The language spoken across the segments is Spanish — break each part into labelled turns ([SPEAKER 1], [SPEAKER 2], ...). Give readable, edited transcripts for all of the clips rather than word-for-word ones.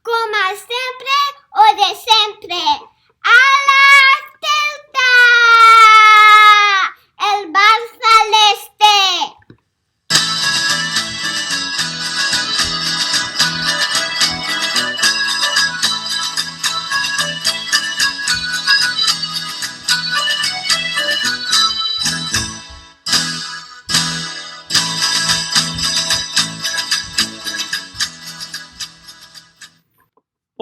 [SPEAKER 1] como sempre, o de sempre. A la Celta! El Barça Celeste!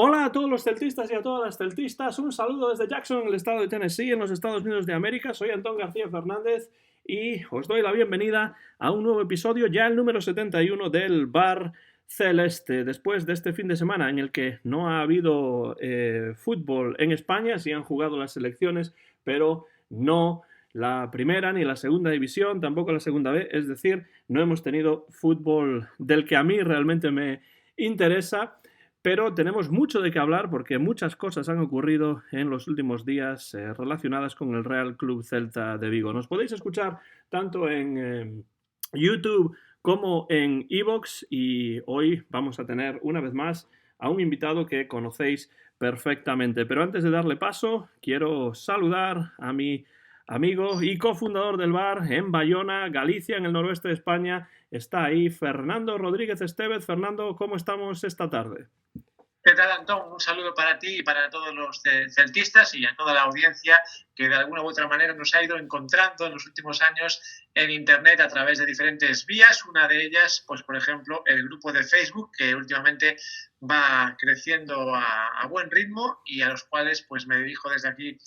[SPEAKER 2] Hola a todos los celtistas y a todas las celtistas, un saludo desde Jackson, en el estado de Tennessee, en los Estados Unidos de América. Soy Antón García Fernández y os doy la bienvenida a un nuevo episodio, ya el número 71 del Bar Celeste, después de este fin de semana en el que no ha habido fútbol en España. Sí han jugado las selecciones, pero no la primera ni la segunda división, tampoco la segunda B, es decir, no hemos tenido fútbol del que a mí realmente me interesa. Pero tenemos mucho de qué hablar porque muchas cosas han ocurrido en los últimos días relacionadas con el Real Club Celta de Vigo. Nos podéis escuchar tanto en YouTube como en iVoox y hoy vamos a tener una vez más a un invitado que conocéis perfectamente. Pero antes de darle paso, quiero saludar a mi amigo y cofundador del bar en Bayona, Galicia, en el noroeste de España. Está ahí Fernando Rodríguez Estevez. Fernando, ¿cómo estamos esta tarde?
[SPEAKER 3] ¿Qué tal, Antón? Un saludo para ti y para todos los celtistas y a toda la audiencia que de alguna u otra manera nos ha ido encontrando en los últimos años en Internet a través de diferentes vías. Una de ellas, pues por ejemplo, el grupo de Facebook, que últimamente va creciendo a buen ritmo y a los cuales pues me dirijo desde aquí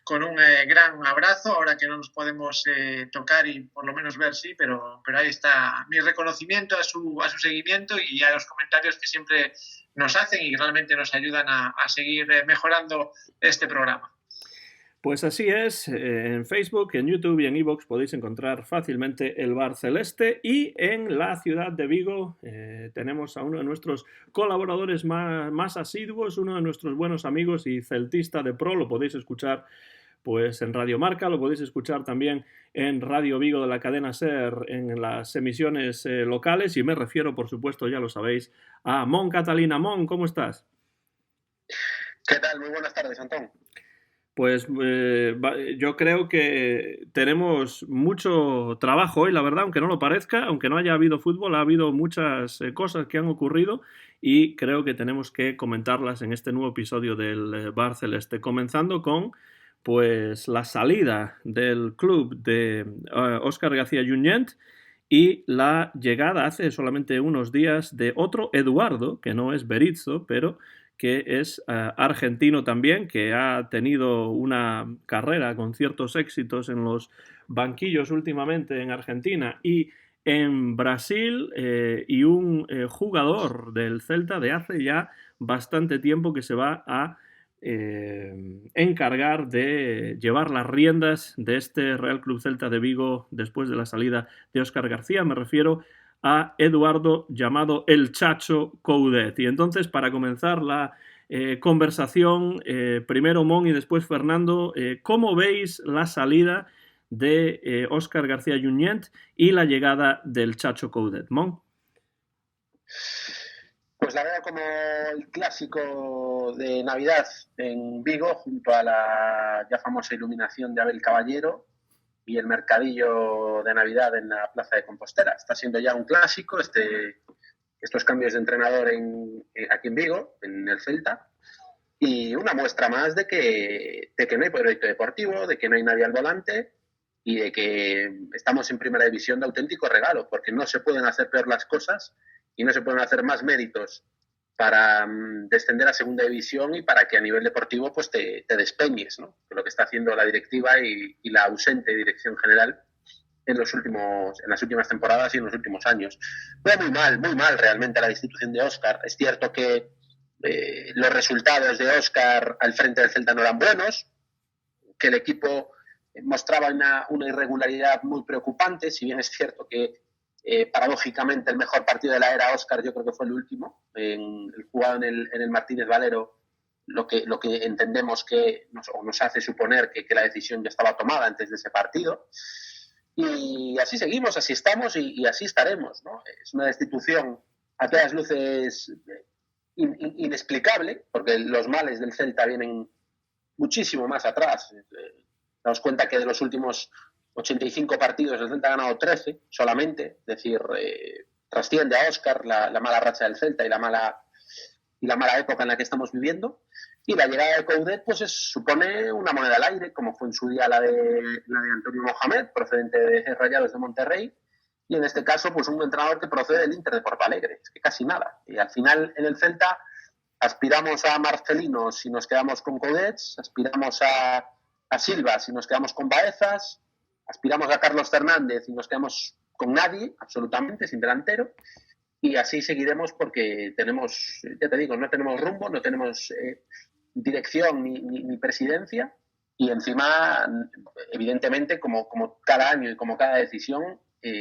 [SPEAKER 3] con un gran abrazo, ahora que no nos podemos tocar y por lo menos ver, sí, pero ahí está mi reconocimiento a su seguimiento y a los comentarios que siempre nos hacen y realmente nos ayudan a seguir mejorando este programa.
[SPEAKER 2] Pues así es, en Facebook, en YouTube y en iVoox podéis encontrar fácilmente el Bar Celeste y en la ciudad de Vigo tenemos a uno de nuestros colaboradores más asiduos, uno de nuestros buenos amigos y celtista de pro. Lo podéis escuchar pues en Radio Marca, lo podéis escuchar también en Radio Vigo de la cadena SER en las emisiones locales y me refiero, por supuesto, ya lo sabéis, a Mon Catalina. Mon, ¿cómo estás?
[SPEAKER 4] ¿Qué tal? Muy buenas tardes, Antón.
[SPEAKER 2] Pues yo creo que tenemos mucho trabajo hoy, la verdad, aunque no lo parezca, aunque no haya habido fútbol, ha habido muchas cosas que han ocurrido y creo que tenemos que comentarlas en este nuevo episodio del Bar Celeste, comenzando con pues la salida del club de Óscar García Junyent y la llegada hace solamente unos días de otro Eduardo, que no es Berizzo, pero que es argentino también, que ha tenido una carrera con ciertos éxitos en los banquillos últimamente en Argentina y en Brasil, y un jugador del Celta de hace ya bastante tiempo que se va a encargar de llevar las riendas de este Real Club Celta de Vigo después de la salida de Óscar García. Me refiero a Eduardo, llamado el Chacho Coudet. Y entonces, para comenzar la conversación, primero Mon y después Fernando, ¿cómo veis la salida de Óscar García Junyent y la llegada del Chacho Coudet? Mon.
[SPEAKER 4] Pues la veo como el clásico de Navidad en Vigo, junto a la ya famosa iluminación de Abel Caballero y el mercadillo de Navidad en la Plaza de Compostela. Está siendo ya un clásico estos cambios de entrenador aquí en Vigo, en el Celta, y una muestra más de que no hay proyecto deportivo, de que no hay nadie al volante y de que estamos en primera división de auténtico regalo, porque no se pueden hacer peor las cosas y no se pueden hacer más méritos para descender a segunda división y para que a nivel deportivo pues te despeñes, ¿no? Lo que está haciendo la directiva y la ausente dirección general en las últimas temporadas y en los últimos años. Fue muy mal realmente la destitución de Óscar. Es cierto que los resultados de Óscar al frente del Celta no eran buenos, que el equipo mostraba una irregularidad muy preocupante, si bien es cierto que paradójicamente el mejor partido de la era Óscar yo creo que fue el último, el jugado en el Martínez Valero, lo que entendemos que nos hace suponer que la decisión ya estaba tomada antes de ese partido. Y así seguimos, así estamos y así estaremos, ¿no? Es una destitución a todas luces inexplicable, porque los males del Celta vienen muchísimo más atrás. Damos cuenta que de los últimos 85 partidos el Celta ha ganado 13 solamente, es decir, trasciende a Óscar la mala racha del Celta y la mala época en la que estamos viviendo. Y la llegada de Coudet pues supone una moneda al aire, como fue en su día la de Antonio Mohamed, procedente de Rayados de Monterrey, y en este caso pues un entrenador que procede del Inter de Porto Alegre, es que casi nada. Y al final en el Celta aspiramos a Marcelino si nos quedamos con Coudet, aspiramos a Silva si nos quedamos con Baezas, aspiramos a Carlos Fernández y nos quedamos con nadie, absolutamente, sin delantero, y así seguiremos porque tenemos, ya te digo, no tenemos rumbo, no tenemos dirección ni presidencia, y encima, evidentemente, como cada año y como cada decisión,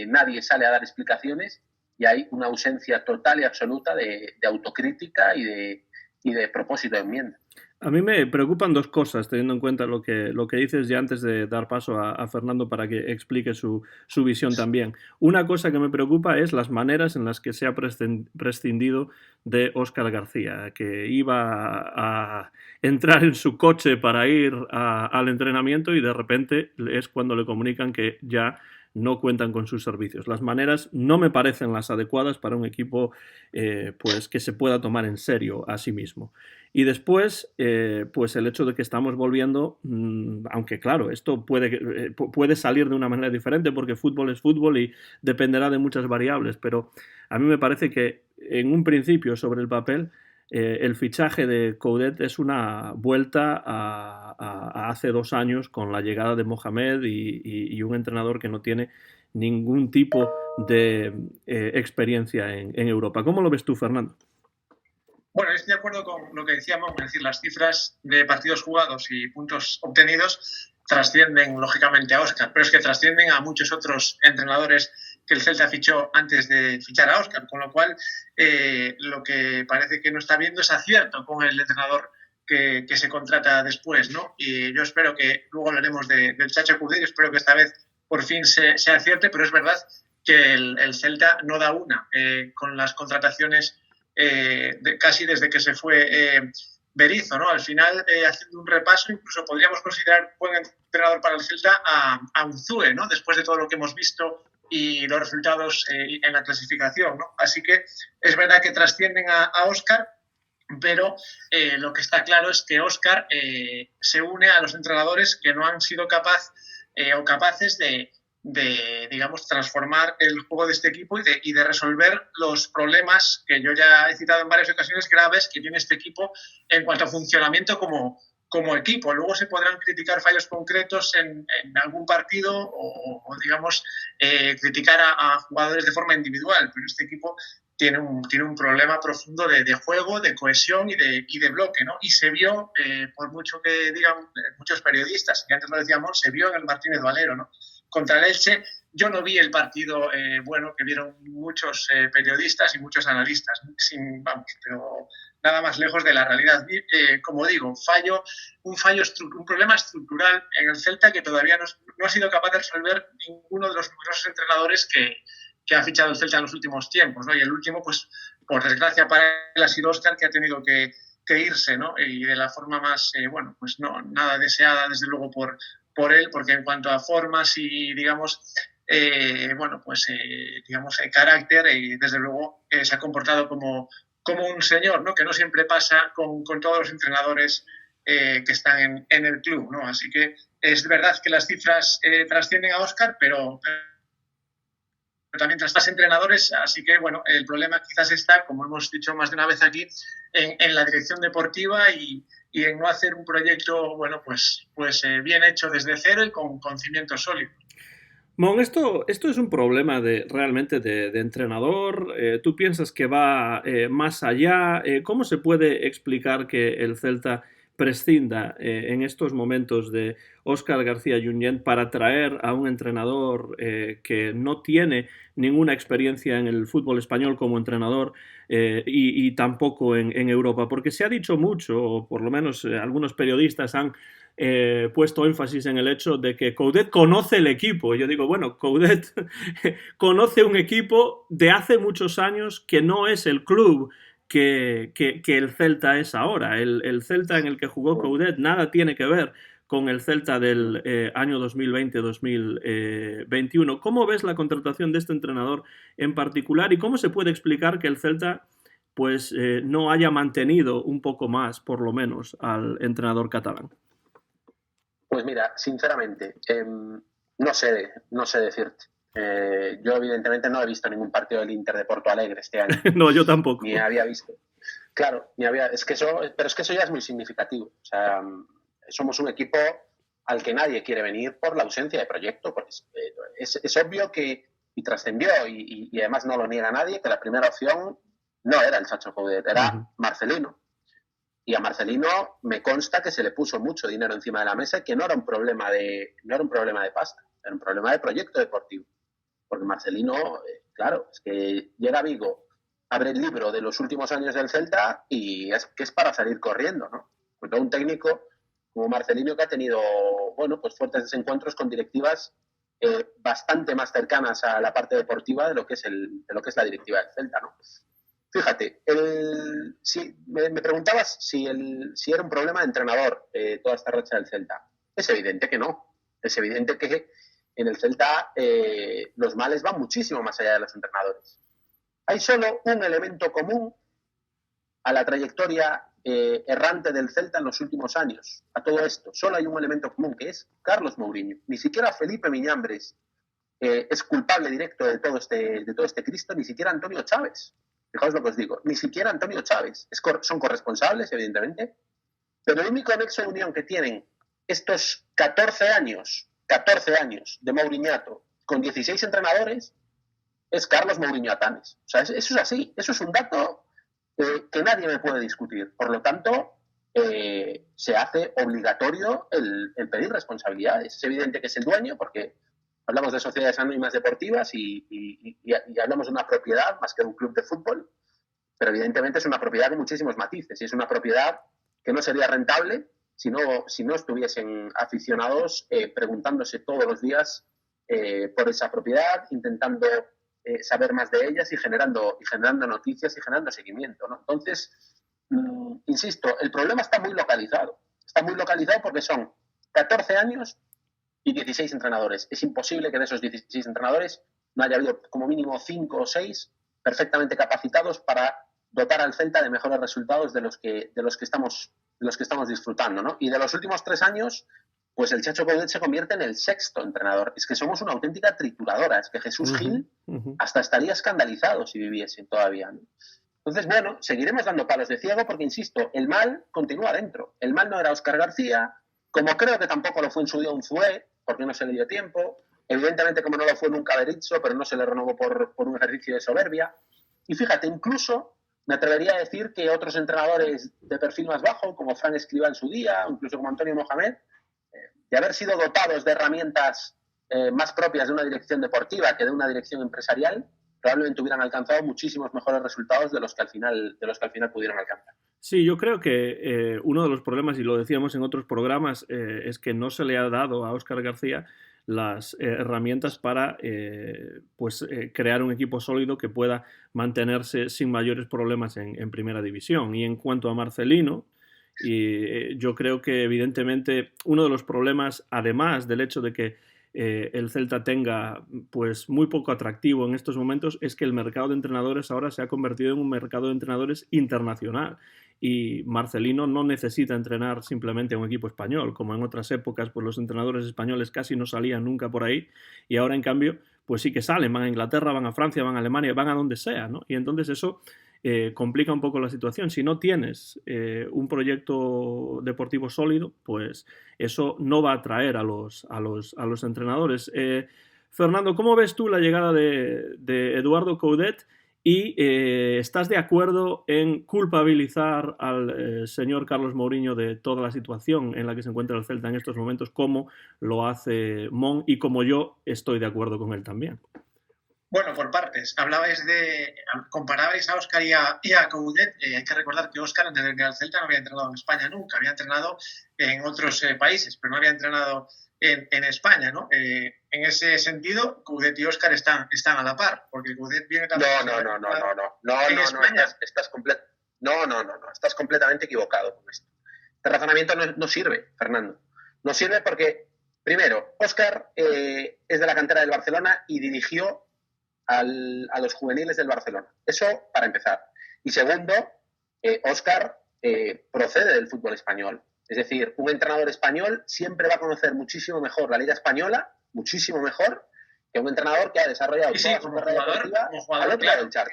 [SPEAKER 4] nadie sale a dar explicaciones y hay una ausencia total y absoluta de autocrítica y de propósito de enmienda.
[SPEAKER 2] A mí me preocupan dos cosas, teniendo en cuenta lo que dices ya antes de dar paso a Fernando para que explique su visión también. Una cosa que me preocupa es las maneras en las que se ha prescindido de Óscar García, que iba a entrar en su coche para ir al entrenamiento y de repente es cuando le comunican que ya no cuentan con sus servicios. Las maneras no me parecen las adecuadas para un equipo pues que se pueda tomar en serio a sí mismo. Y después, pues el hecho de que estamos volviendo, aunque claro, esto puede salir de una manera diferente porque fútbol es fútbol y dependerá de muchas variables, pero a mí me parece que en un principio sobre el papel el fichaje de Coudet es una vuelta a hace 2 años con la llegada de Mohamed y un entrenador que no tiene ningún tipo de experiencia en Europa. ¿Cómo lo ves tú, Fernando?
[SPEAKER 3] Bueno, estoy de acuerdo con lo que decíamos, es decir, las cifras de partidos jugados y puntos obtenidos trascienden lógicamente a Óscar, pero es que trascienden a muchos otros entrenadores que el Celta fichó antes de fichar a Óscar, con lo cual lo que parece que no está viendo es acierto con el entrenador que se contrata después, ¿no? Y yo espero que, luego hablaremos del Chacho Coudet, espero que esta vez por fin se acierte, pero es verdad que el Celta no da una con las contrataciones casi desde que se fue Berizzo, ¿no? Al final, haciendo un repaso, incluso podríamos considerar buen entrenador para el Celta a Unzue, ¿no? Después de todo lo que hemos visto y los resultados en la clasificación, ¿no? Así que es verdad que trascienden a Óscar, pero lo que está claro es que Óscar se une a los entrenadores que no han sido capaces de digamos, transformar el juego de este equipo y de resolver los problemas que yo ya he citado en varias ocasiones graves que tiene este equipo en cuanto a funcionamiento como equipo. Luego se podrán criticar fallos concretos en algún partido o digamos, criticar a jugadores de forma individual, pero este equipo tiene un problema profundo de juego, de cohesión y de bloque, ¿no? Y se vio, por mucho que digan muchos periodistas, que antes lo decíamos, se vio en el Martínez Valero, ¿no? Contra el Elche, yo no vi el partido bueno que vieron muchos periodistas y muchos analistas, pero nada más lejos de la realidad. Como digo, un problema estructural en el Celta que todavía no ha sido capaz de resolver ninguno de los numerosos entrenadores que ha fichado el Celta en los últimos tiempos, ¿no? Y el último, pues, por desgracia para él, ha sido Óscar, que ha tenido que irse, ¿no? Y de la forma más, pues no, nada deseada, desde luego, por él, porque en cuanto a formas y, digamos, digamos, carácter, y desde luego se ha comportado como un señor, ¿no? Que no siempre pasa con todos los entrenadores que están en el club, ¿no? Así que es verdad que las cifras trascienden a Óscar, pero también tras los entrenadores, así que bueno, el problema quizás está, como hemos dicho más de una vez aquí, en la dirección deportiva y en no hacer un proyecto, bueno, pues bien hecho desde cero y con cimientos sólidos.
[SPEAKER 2] Mon, esto es un problema realmente de entrenador. ¿Tú piensas que va más allá? ¿Cómo se puede explicar que el Celta prescinda en estos momentos de Óscar García Junyent para traer a un entrenador que no tiene ninguna experiencia en el fútbol español como entrenador y tampoco en Europa? Porque se ha dicho mucho, o por lo menos algunos periodistas han puesto énfasis en el hecho de que Coudet conoce el equipo. Yo digo, bueno, Coudet conoce un equipo de hace muchos años que no es el club que el Celta es ahora. El Celta en el que jugó Coudet nada tiene que ver con el Celta del año 2020-2021. ¿Cómo ves la contratación de este entrenador en particular y cómo se puede explicar que el Celta pues no haya mantenido un poco más, por lo menos, al entrenador catalán?
[SPEAKER 4] Pues mira, sinceramente, no sé decirte. Yo evidentemente no he visto ningún partido del Inter de Porto Alegre este año.
[SPEAKER 2] No, yo tampoco.
[SPEAKER 4] Ni había visto. Claro, pero es que eso ya es muy significativo. O sea, somos un equipo al que nadie quiere venir por la ausencia de proyecto, porque es obvio que, y trascendió, y además no lo niega nadie, que la primera opción no era el Chacho Coudet, era Marcelino. Y a Marcelino me consta que se le puso mucho dinero encima de la mesa y que no era un problema de pasta, era un problema de proyecto deportivo. Porque Marcelino, claro, es que llega a Vigo, abre el libro de los últimos años del Celta y es para salir corriendo, ¿no? Porque un técnico como Marcelino que ha tenido, bueno, pues fuertes desencuentros con directivas bastante más cercanas a la parte deportiva de lo que es la directiva del Celta, ¿no? Fíjate, me preguntabas si era un problema de entrenador toda esta racha del Celta. Es evidente que no. Es evidente que en el Celta los males van muchísimo más allá de los entrenadores. Hay solo un elemento común a la trayectoria errante del Celta en los últimos años. A todo esto, solo hay un elemento común, que es Carlos Mourinho. Ni siquiera Felipe Miñambres es culpable directo de todo este Cristo, ni siquiera Antonio Chávez. Fijaos lo que os digo, ni siquiera Antonio Chávez. Son corresponsables, evidentemente, pero el único nexo de unión que tienen estos 14 años de Mouriñato con 16 entrenadores es Carlos Mourinho Atanes. O sea, eso es así, eso es un dato que nadie me puede discutir. Por lo tanto, se hace obligatorio el pedir responsabilidades. Es evidente que es el dueño, porque hablamos de sociedades anónimas deportivas y hablamos de una propiedad más que de un club de fútbol, pero evidentemente es una propiedad con muchísimos matices y es una propiedad que no sería rentable si no estuviesen aficionados preguntándose todos los días por esa propiedad, intentando saber más de ellas y generando noticias y generando seguimiento, ¿no? Entonces, insisto, el problema está muy localizado. Está muy localizado porque son 14 años y 16 entrenadores. Es imposible que de esos 16 entrenadores no haya habido como mínimo 5 o 6 perfectamente capacitados para dotar al Celta de mejores resultados de los que estamos disfrutando, ¿no? Y de los últimos 3 años, pues el Chacho Coudet se convierte en el 6º entrenador. Es que somos una auténtica trituradora. Es que Jesús Gil hasta estaría escandalizado si viviese todavía, ¿no? Entonces, bueno, seguiremos dando palos de ciego porque, insisto, el mal continúa dentro. El mal no era Óscar García, como creo que tampoco lo fue en su día un Zue, porque no se le dio tiempo. Evidentemente, como no lo fue nunca Berizzo, pero no se le renovó por un ejercicio de soberbia. Y fíjate, incluso me atrevería a decir que otros entrenadores de perfil más bajo, como Fran Escribá en su día, incluso como Antonio Mohamed, de haber sido dotados de herramientas más propias de una dirección deportiva que de una dirección empresarial, probablemente hubieran alcanzado muchísimos mejores resultados de los que al final pudieron alcanzar.
[SPEAKER 2] Sí, yo creo que uno de los problemas, y lo decíamos en otros programas, es que no se le ha dado a Óscar García las herramientas para crear un equipo sólido que pueda mantenerse sin mayores problemas en primera división. Y en cuanto a Marcelino, yo creo que evidentemente uno de los problemas, además del hecho de que el Celta tenga pues muy poco atractivo en estos momentos, es que el mercado de entrenadores ahora se ha convertido en un mercado de entrenadores internacional y Marcelino no necesita entrenar simplemente a un equipo español, como en otras épocas pues los entrenadores españoles casi no salían nunca por ahí y ahora en cambio pues sí que salen, van a Inglaterra, van a Francia, van a Alemania, van a donde sea, ¿no? Y entonces eso complica un poco la situación. Si no tienes un proyecto deportivo sólido, pues eso no va a atraer a los entrenadores. Fernando, ¿cómo ves tú la llegada de Eduardo Coudet? ¿Y estás de acuerdo en culpabilizar al señor Carlos Mourinho de toda la situación en la que se encuentra el Celta en estos momentos, como lo hace Mon y como yo estoy de acuerdo con él también?
[SPEAKER 3] Bueno, por partes. Comparabais a Óscar y a Coudet. Hay que recordar que Óscar, antes de venir al Celta, no había entrenado en España nunca. Había entrenado en otros países, pero no había entrenado en España, ¿no? En ese sentido, Coudet y Óscar están a la par, porque Coudet viene también...
[SPEAKER 4] No, estás Estás completamente equivocado con esto. Este razonamiento no sirve, Fernando. No sirve porque, primero, Óscar es de la cantera del Barcelona y dirigió a los juveniles del Barcelona. Eso para empezar. Y segundo, Óscar procede del fútbol español. Es decir, un entrenador español siempre va a conocer muchísimo mejor la Liga Española, muchísimo mejor, que un entrenador que ha desarrollado toda su carrera deportiva al otro lado del charco.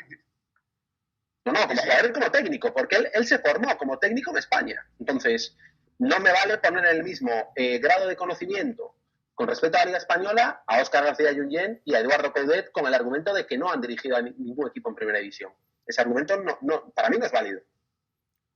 [SPEAKER 4] No, como jugador y como técnico, porque él se formó como técnico en España. Entonces, no me vale poner el mismo grado de conocimiento con respecto a la Liga Española a Óscar García Junyent y a Eduardo Coudet con el argumento de que no han dirigido a ningún equipo en primera división. Ese argumento para mí no es válido.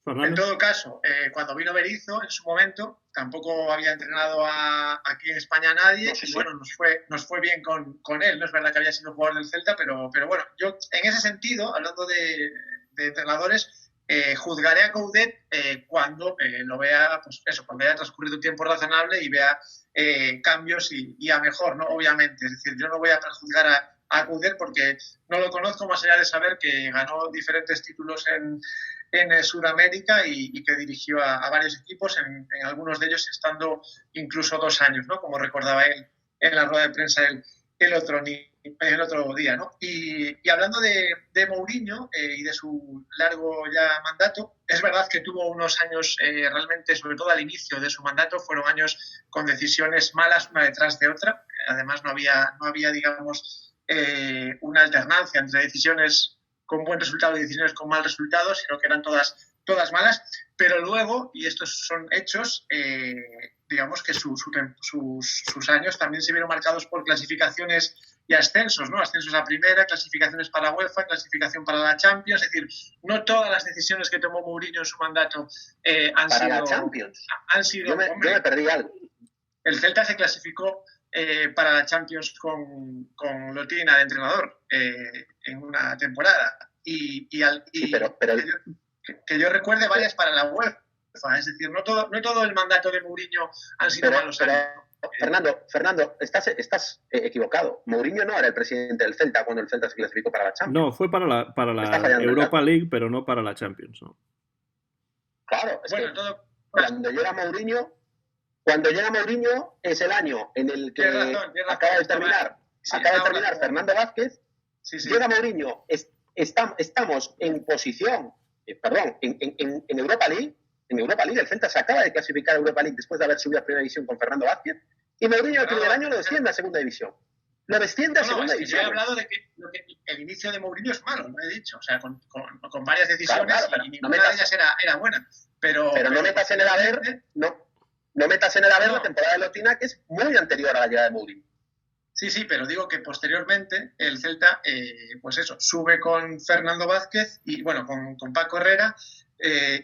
[SPEAKER 3] En todo caso, cuando vino Berizzo, en su momento, tampoco había entrenado aquí en España a nadie.
[SPEAKER 4] Sí.
[SPEAKER 3] Y bueno, nos fue bien con él. No es verdad que había sido jugador del Celta, pero bueno, yo en ese sentido, hablando de entrenadores, juzgaré a Coudet cuando lo vea, pues eso, cuando haya transcurrido un tiempo razonable y vea cambios y a mejor, ¿no? Obviamente. Es decir, yo no voy a prejuzgar a Coudet porque no lo conozco, más allá de saber que ganó diferentes títulos en Sudamérica y que dirigió a varios equipos, en algunos de ellos estando incluso 2 años, ¿no? Como recordaba él en la rueda de prensa el otro día, ¿no? Y hablando de Mourinho y de su largo ya mandato, es verdad que tuvo unos años realmente, sobre todo al inicio de su mandato, fueron años con decisiones malas una detrás de otra. Además no había digamos, una alternancia entre decisiones con buen resultado y decisiones con mal resultado, sino que eran todas malas, pero luego, y estos son hechos, digamos que sus años también se vieron marcados por clasificaciones y ascensos, ¿no? Ascensos a primera, clasificaciones para la UEFA, clasificación para la Champions, es decir, no todas las decisiones que tomó Mourinho en su mandato han
[SPEAKER 4] para
[SPEAKER 3] sido...
[SPEAKER 4] la Champions.
[SPEAKER 3] Han sido,
[SPEAKER 4] yo me perdí algo.
[SPEAKER 3] El Celta se clasificó para la Champions con Lotina de entrenador en una temporada
[SPEAKER 4] Sí,
[SPEAKER 3] que yo recuerde varias para la UEFA, es decir, no todo el mandato de Mourinho han sido malos años.
[SPEAKER 4] Fernando, estás equivocado. Mourinho no era el presidente del Celta cuando el Celta se clasificó para la Champions.
[SPEAKER 2] No, fue para la Europa League, pero no para la Champions, ¿no?
[SPEAKER 4] Claro, cuando llega Mourinho es el año en el que acaba de terminar Fernando Vázquez. Sí. Llega Mourinho, estamos en posición, en Europa League. En Europa League el Celta se acaba de clasificar a Europa League después de haber subido a primera división con Fernando Vázquez, y Mourinho el primer año lo desciende a segunda división. Lo desciende a segunda división.
[SPEAKER 3] Yo he hablado de que el inicio de Mourinho es malo, lo he dicho, o sea, con varias decisiones, claro, y ninguna de ellas era buena. Pero
[SPEAKER 4] no metas en el haber, no metas en el haber la temporada de Lotina, que es muy anterior a la llegada de Mourinho.
[SPEAKER 3] Sí, pero digo que posteriormente el Celta, pues eso, sube con Fernando Vázquez y, bueno, con Paco Herrera,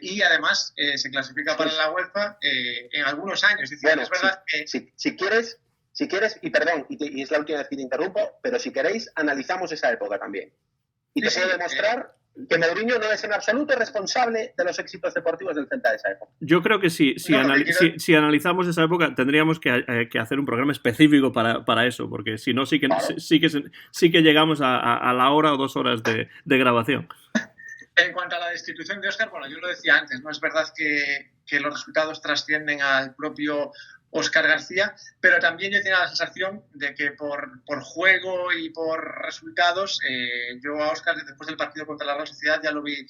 [SPEAKER 3] y además se clasifica para la UEFA en algunos años. Es decir,
[SPEAKER 4] bueno,
[SPEAKER 3] es verdad que...
[SPEAKER 4] Si quieres, y perdón, y es la última vez que te interrumpo, pero si queréis, analizamos esa época también. Y te puedo demostrar que Mourinho no es en absoluto responsable de los éxitos deportivos del Celta de esa época.
[SPEAKER 2] Yo creo que si analizamos esa época tendríamos que hacer un programa específico para eso, porque si no sí que llegamos a la hora o 2 horas de grabación.
[SPEAKER 3] En cuanto a la destitución de Óscar, bueno, yo lo decía antes, no es verdad que los resultados trascienden al propio Óscar García, pero también yo tenía la sensación de que por juego y por resultados, yo a Óscar después del partido contra la Real Sociedad ya lo vi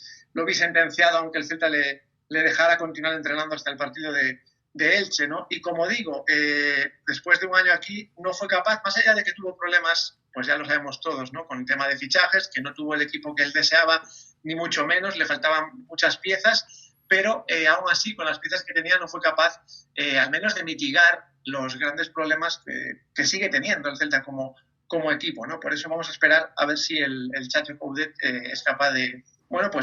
[SPEAKER 3] sentenciado, aunque el Celta le dejara continuar entrenando hasta el partido de Elche, ¿no? Y como digo, después de un año aquí no fue capaz, más allá de que tuvo problemas, pues ya lo sabemos todos, ¿no? Con el tema de fichajes, que no tuvo el equipo que él deseaba, ni mucho menos, le faltaban muchas piezas, pero aún así, con las piezas que tenía, no fue capaz al menos de mitigar los grandes problemas que sigue teniendo el Celta como equipo, ¿no? Por eso vamos a esperar a ver si el Chacho Coudet es capaz de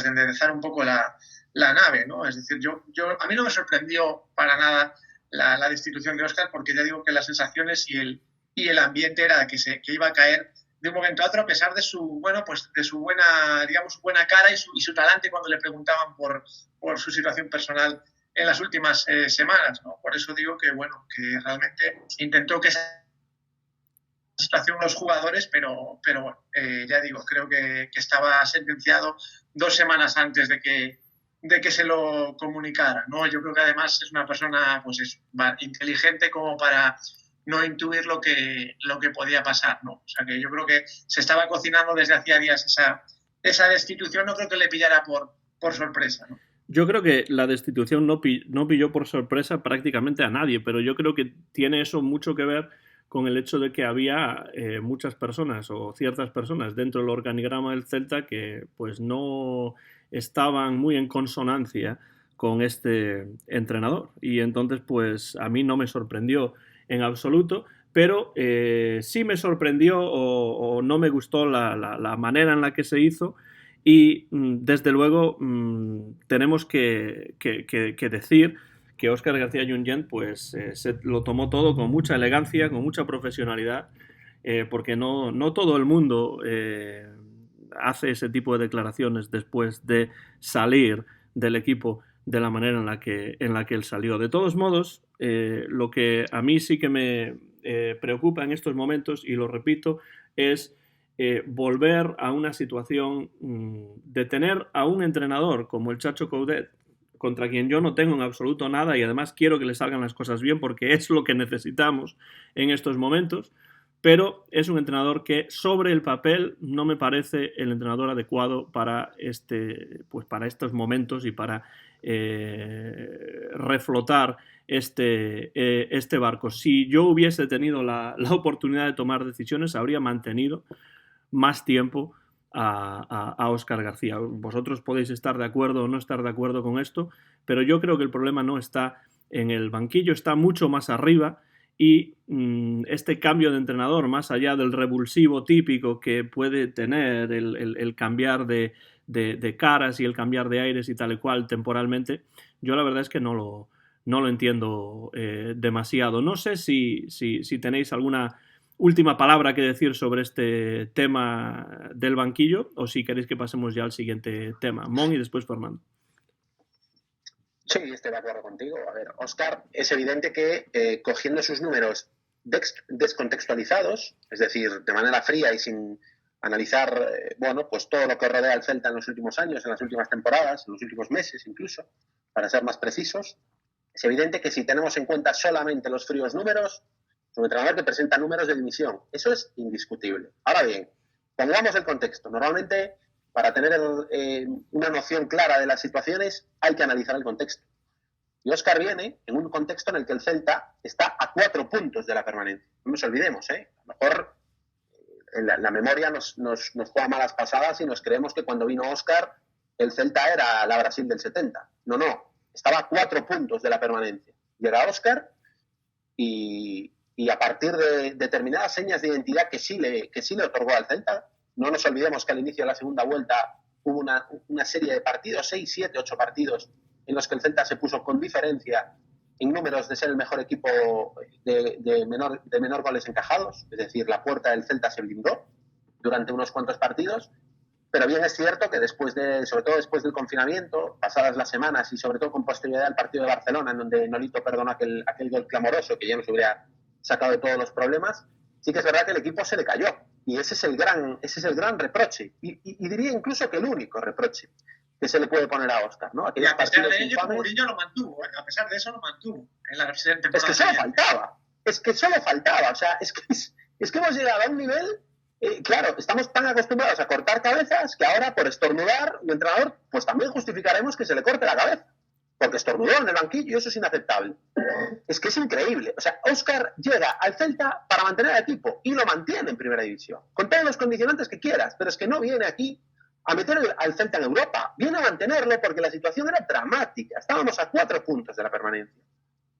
[SPEAKER 3] enderezar un poco la nave, ¿no? Es decir, a mí no me sorprendió para nada la destitución de Óscar, porque ya digo que las sensaciones y el ambiente era que iba a caer de un momento a otro, a pesar de su buena cara y su talante cuando le preguntaban por su situación personal en las últimas semanas, ¿no? Por eso digo que realmente intentó que esa situación los jugadores, pero bueno, ya digo, creo que estaba sentenciado 2 semanas antes de que de que se lo comunicara, ¿no? Yo creo que además es una persona pues inteligente como para no intuir lo que podía pasar, ¿no? O sea que yo creo que se estaba cocinando desde hacía días esa destitución, no creo que le pillara por sorpresa, ¿no?
[SPEAKER 2] Yo creo que la destitución no pilló por sorpresa prácticamente a nadie, pero yo creo que tiene eso mucho que ver con el hecho de que había muchas personas o ciertas personas dentro del organigrama del Celta que pues no estaban muy en consonancia con este entrenador. Y entonces pues a mí no me sorprendió en absoluto, pero sí me sorprendió o no me gustó la manera en la que se hizo. Y desde luego tenemos que decir que Óscar García Junyent pues se lo tomó todo con mucha elegancia, con mucha profesionalidad, porque no todo el mundo hace ese tipo de declaraciones después de salir del equipo de la manera en la que él salió. De todos modos, lo que a mí sí que me preocupa en estos momentos, y lo repito, es volver a una situación de tener a un entrenador como el Chacho Coudet, contra quien yo no tengo en absoluto nada y además quiero que le salgan las cosas bien porque es lo que necesitamos en estos momentos, pero es un entrenador que sobre el papel no me parece el entrenador adecuado para estos momentos y para reflotar este barco. Si yo hubiese tenido la oportunidad de tomar decisiones, habría mantenido más tiempo a Óscar García. Vosotros podéis estar de acuerdo o no estar de acuerdo con esto, pero yo creo que el problema no está en el banquillo, está mucho más arriba y este cambio de entrenador, más allá del revulsivo típico que puede tener el cambiar de caras y el cambiar de aires y tal y cual temporalmente, yo la verdad es que no lo entiendo demasiado. No sé si tenéis alguna última palabra que decir sobre este tema del banquillo o si queréis que pasemos ya al siguiente tema. Mon y después Fernando.
[SPEAKER 4] Sí, estoy de acuerdo contigo. A ver, Óscar, es evidente que cogiendo sus números descontextualizados, es decir, de manera fría y sin analizar pues todo lo que rodea al Celta en los últimos años, en las últimas temporadas, en los últimos meses incluso, para ser más precisos, es evidente que si tenemos en cuenta solamente los fríos números, es un entrenador que presenta números de dimisión. Eso es indiscutible. Ahora bien, pongamos el contexto. Normalmente, para tener una noción clara de las situaciones, hay que analizar el contexto. Y Óscar viene en un contexto en el que el Celta está a 4 puntos de la permanencia. No nos olvidemos, A lo mejor la memoria nos juega malas pasadas y nos creemos que cuando vino Óscar, el Celta era la Brasil del 70. No. Estaba a 4 puntos de la permanencia. Llega Óscar y a partir de determinadas señas de identidad que sí le otorgó al Celta, no nos olvidemos que al inicio de la segunda vuelta hubo una serie de partidos, 6, 7, 8 partidos, en los que el Celta se puso con diferencia en números de ser el mejor equipo de menor goles encajados, es decir, la puerta del Celta se blindó durante unos cuantos partidos, pero bien es cierto que sobre todo después del confinamiento, pasadas las semanas y sobre todo con posterioridad al partido de Barcelona, en donde Nolito perdonó aquel gol clamoroso que ya nos hubiera sacado de todos los problemas, sí que es verdad que el equipo se le cayó. Y ese es el gran reproche. Y diría incluso que el único reproche que se le puede poner a Óscar, ¿no?
[SPEAKER 3] Y a pesar de ello, Mourinho lo mantuvo. A pesar de eso lo mantuvo en la siguiente temporada.
[SPEAKER 4] Es que solo faltaba. O sea, es que hemos llegado a un nivel... claro, estamos tan acostumbrados a cortar cabezas que ahora, por estornudar, el entrenador, pues también justificaremos que se le corte la cabeza. Porque estornudó en el banquillo y eso es inaceptable. Es que es increíble. O sea, Óscar llega al Celta para mantener al equipo y lo mantiene en primera división, con todos los condicionantes que quieras, pero es que no viene aquí a meter al Celta en Europa. Viene a mantenerlo porque la situación era dramática. Estábamos a 4 puntos de la permanencia.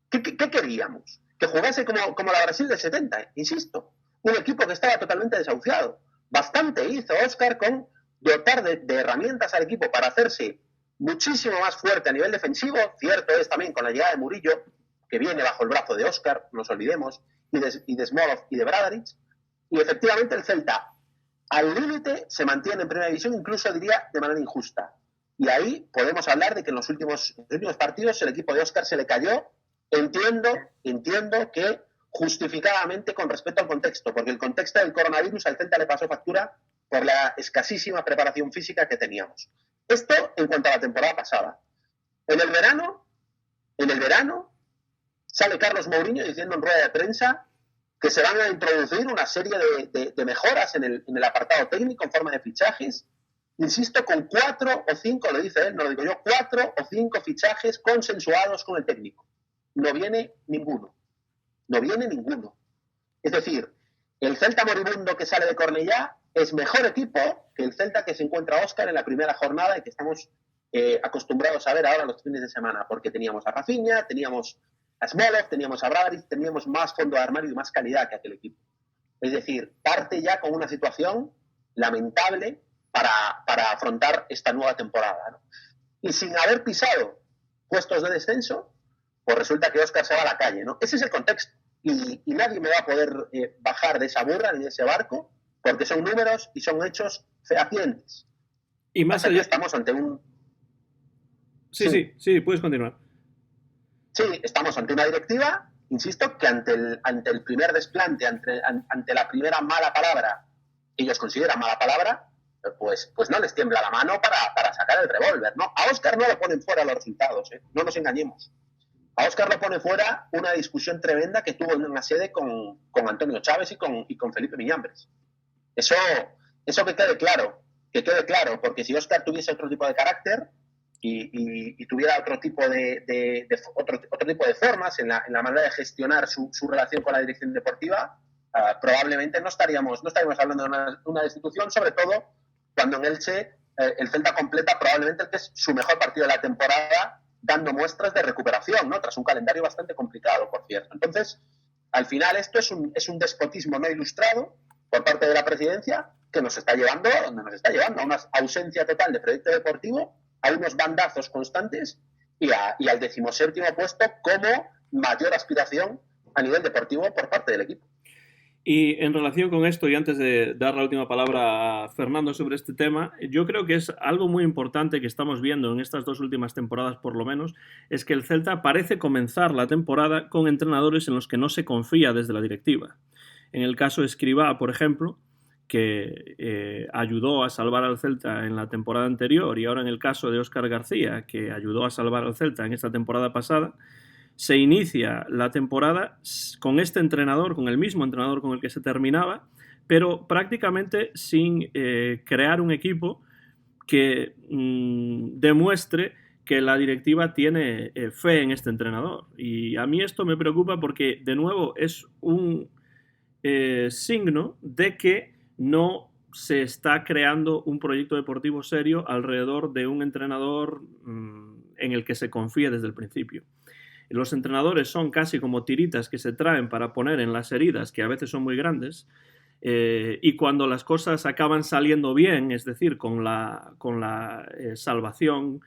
[SPEAKER 4] ¿Qué queríamos? Que jugase como la Brasil del 70, insisto. Un equipo que estaba totalmente desahuciado. Bastante hizo Óscar con dotar de herramientas al equipo para hacerse muchísimo más fuerte a nivel defensivo. Cierto es también con la llegada de Murillo, que viene bajo el brazo de Óscar, no nos olvidemos, y de Smolov y de Bradaric. Y efectivamente el Celta, al límite, se mantiene en primera división, incluso diría de manera injusta. Y ahí podemos hablar de que en los últimos partidos el equipo de Óscar se le cayó. Entiendo que justificadamente con respecto al contexto, porque el contexto del coronavirus al Celta le pasó factura por la escasísima preparación física que teníamos. Esto en cuanto a la temporada pasada. En el verano, sale Carlos Mourinho diciendo en rueda de prensa que se van a introducir una serie de mejoras en el apartado técnico en forma de fichajes. Insisto, con 4 o 5, lo dice él, no lo digo yo, 4 o 5 fichajes consensuados con el técnico. No viene ninguno. Es decir, el Celta moribundo que sale de Cornellá es mejor equipo que el Celta que se encuentra Óscar en la primera jornada y que estamos acostumbrados a ver ahora los fines de semana, porque teníamos a Rafinha, teníamos a Smolov, teníamos a Bradrić, teníamos más fondo de armario y más calidad que aquel equipo. Es decir, parte ya con una situación lamentable para afrontar esta nueva temporada, ¿no? Y sin haber pisado puestos de descenso, pues resulta que Óscar se va a la calle, ¿no? Ese es el contexto. Y nadie me va a poder bajar de esa burra ni de ese barco, porque son números y son hechos fehacientes.
[SPEAKER 2] Y más allá...
[SPEAKER 4] estamos ante un...
[SPEAKER 2] Sí, puedes continuar.
[SPEAKER 4] Sí, estamos ante una directiva, insisto, que ante el primer desplante, ante la primera mala palabra, que ellos consideran mala palabra, pues no les tiembla la mano para sacar el revólver, ¿no? A Óscar no lo ponen fuera los resultados, no nos engañemos. A Óscar lo pone fuera una discusión tremenda que tuvo en una sede con Antonio Chávez y con Felipe Miñambres. Eso que quede claro, porque si Óscar tuviese otro tipo de carácter y tuviera otro tipo de formas en la manera de gestionar su relación con la dirección deportiva, probablemente no estaríamos hablando de una destitución, sobre todo cuando en Elche el Celta completa probablemente el que es su mejor partido de la temporada, dando muestras de recuperación, ¿no? Tras un calendario bastante complicado, por cierto. Entonces, al final esto es un despotismo no ilustrado por parte de la presidencia que nos está llevando a donde nos está llevando, a una ausencia total de proyecto deportivo, a unos bandazos constantes y al 17º puesto como mayor aspiración a nivel deportivo por parte del equipo.
[SPEAKER 2] Y en relación con esto, y antes de dar la última palabra a Fernando sobre este tema, yo creo que es algo muy importante que estamos viendo en estas 2 últimas temporadas, por lo menos, es que el Celta parece comenzar la temporada con entrenadores en los que no se confía desde la directiva. En el caso de Escribá, por ejemplo, que ayudó a salvar al Celta en la temporada anterior, y ahora en el caso de Óscar García, que ayudó a salvar al Celta en esta temporada pasada, se inicia la temporada con este entrenador, con el mismo entrenador con el que se terminaba, pero prácticamente sin crear un equipo que demuestre que la directiva tiene fe en este entrenador. Y a mí esto me preocupa porque, de nuevo, es un signo de que no se está creando un proyecto deportivo serio alrededor de un entrenador en el que se confíe desde el principio. Los entrenadores son casi como tiritas que se traen para poner en las heridas, que a veces son muy grandes, y cuando las cosas acaban saliendo bien, es decir, con la salvación,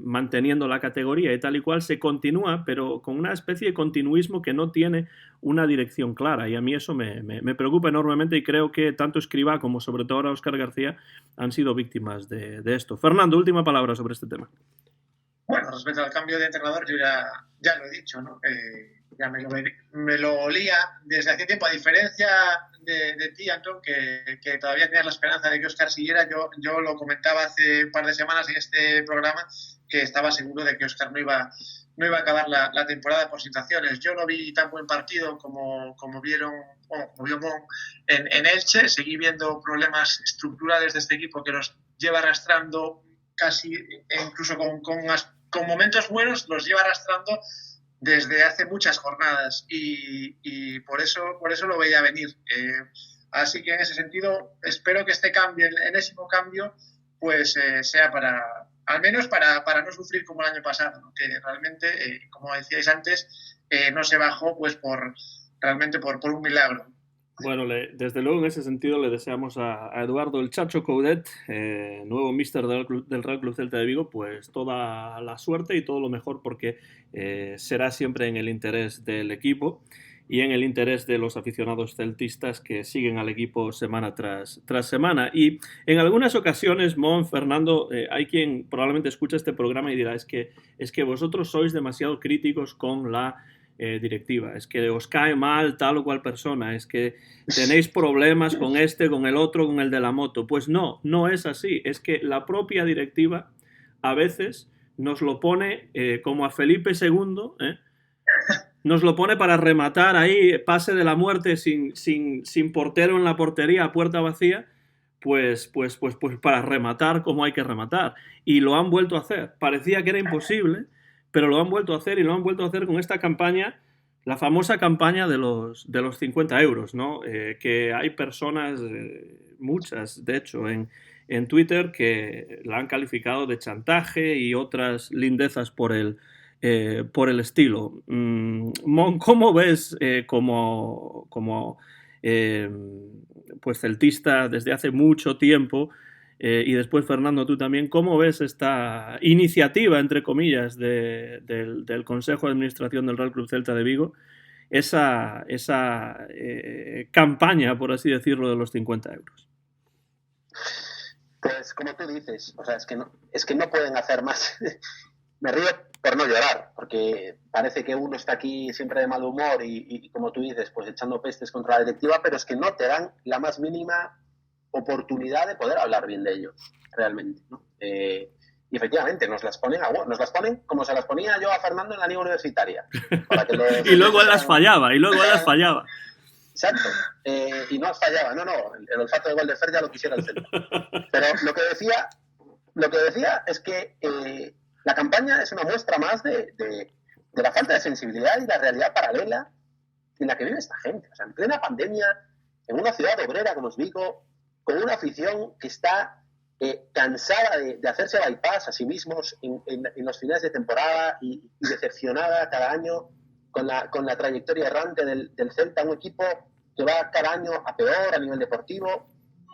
[SPEAKER 2] manteniendo la categoría y tal y cual, se continúa, pero con una especie de continuismo que no tiene una dirección clara, y a mí eso me preocupa enormemente, y creo que tanto Escribá como sobre todo ahora Óscar García han sido víctimas de esto. Fernando, última palabra sobre este tema.
[SPEAKER 3] Bueno, respecto al cambio de entrenador, yo ya lo he dicho, ¿no? Ya me lo olía desde hace tiempo, a diferencia de ti, Antón, que todavía tenías la esperanza de que Óscar siguiera. Yo lo comentaba hace un par de semanas en este programa, que estaba seguro de que Óscar no iba a acabar la temporada por situaciones. Yo no vi tan buen partido como vio Mon en Elche. Seguí viendo problemas estructurales de este equipo que los lleva arrastrando casi, incluso con momentos buenos, los lleva arrastrando desde hace muchas jornadas, y por eso lo veía venir. Así que en ese sentido espero que este cambio, el enésimo cambio, pues sea al menos para no sufrir como el año pasado, ¿no? Que realmente, como decíais antes, no se bajó pues realmente por un milagro.
[SPEAKER 2] Bueno, desde luego en ese sentido le deseamos a Eduardo el Chacho Coudet, nuevo míster del Real Club Celta de Vigo, pues toda la suerte y todo lo mejor, porque será siempre en el interés del equipo y en el interés de los aficionados celtistas que siguen al equipo semana tras semana. Y en algunas ocasiones, Mon, Fernando, hay quien probablemente escucha este programa y dirá es que vosotros sois demasiado críticos con la directiva, es que os cae mal tal o cual persona, es que tenéis problemas con con el otro, con el de la moto. Pues no es así, es que la propia directiva a veces nos lo pone como a Felipe II, nos lo pone para rematar ahí, pase de la muerte sin portero en la portería, a puerta vacía, pues para rematar como hay que rematar. Y lo han vuelto a hacer. Parecía que era imposible, pero lo han vuelto a hacer, y lo han vuelto a hacer con esta campaña, la famosa campaña de los 50 euros, ¿no? Que hay personas, muchas de hecho, en Twitter, que la han calificado de chantaje y otras lindezas por el estilo. Mon, ¿cómo ves como pues celtista desde hace mucho tiempo, y después, Fernando, tú también, cómo ves esta iniciativa, entre comillas, del Consejo de Administración del Real Club Celta de Vigo, esa campaña, por así decirlo, de los 50 euros?
[SPEAKER 4] Pues como tú dices, o sea, es que no pueden hacer más. Me río por no llorar, porque parece que uno está aquí siempre de mal humor y como tú dices, pues echando pestes contra la directiva, pero es que no te dan la más mínima oportunidad de poder hablar bien de ellos, realmente, ¿no? Y efectivamente, nos las ponen como se las ponía yo a Fernando en la liga universitaria. Para que
[SPEAKER 2] y luego él las fallaba.
[SPEAKER 4] Exacto. Y no fallaba. No, el olfato de gol de Fer ya lo quisiera el Celta. Pero lo que decía es que la campaña es una muestra más de la falta de sensibilidad y la realidad paralela en la que vive esta gente. O sea, en plena pandemia, en una ciudad obrera como es Vigo, con una afición que está cansada de hacerse bypass a sí mismos en los finales de temporada y decepcionada cada año con la trayectoria errante del Celta, un equipo que va cada año a peor a nivel deportivo,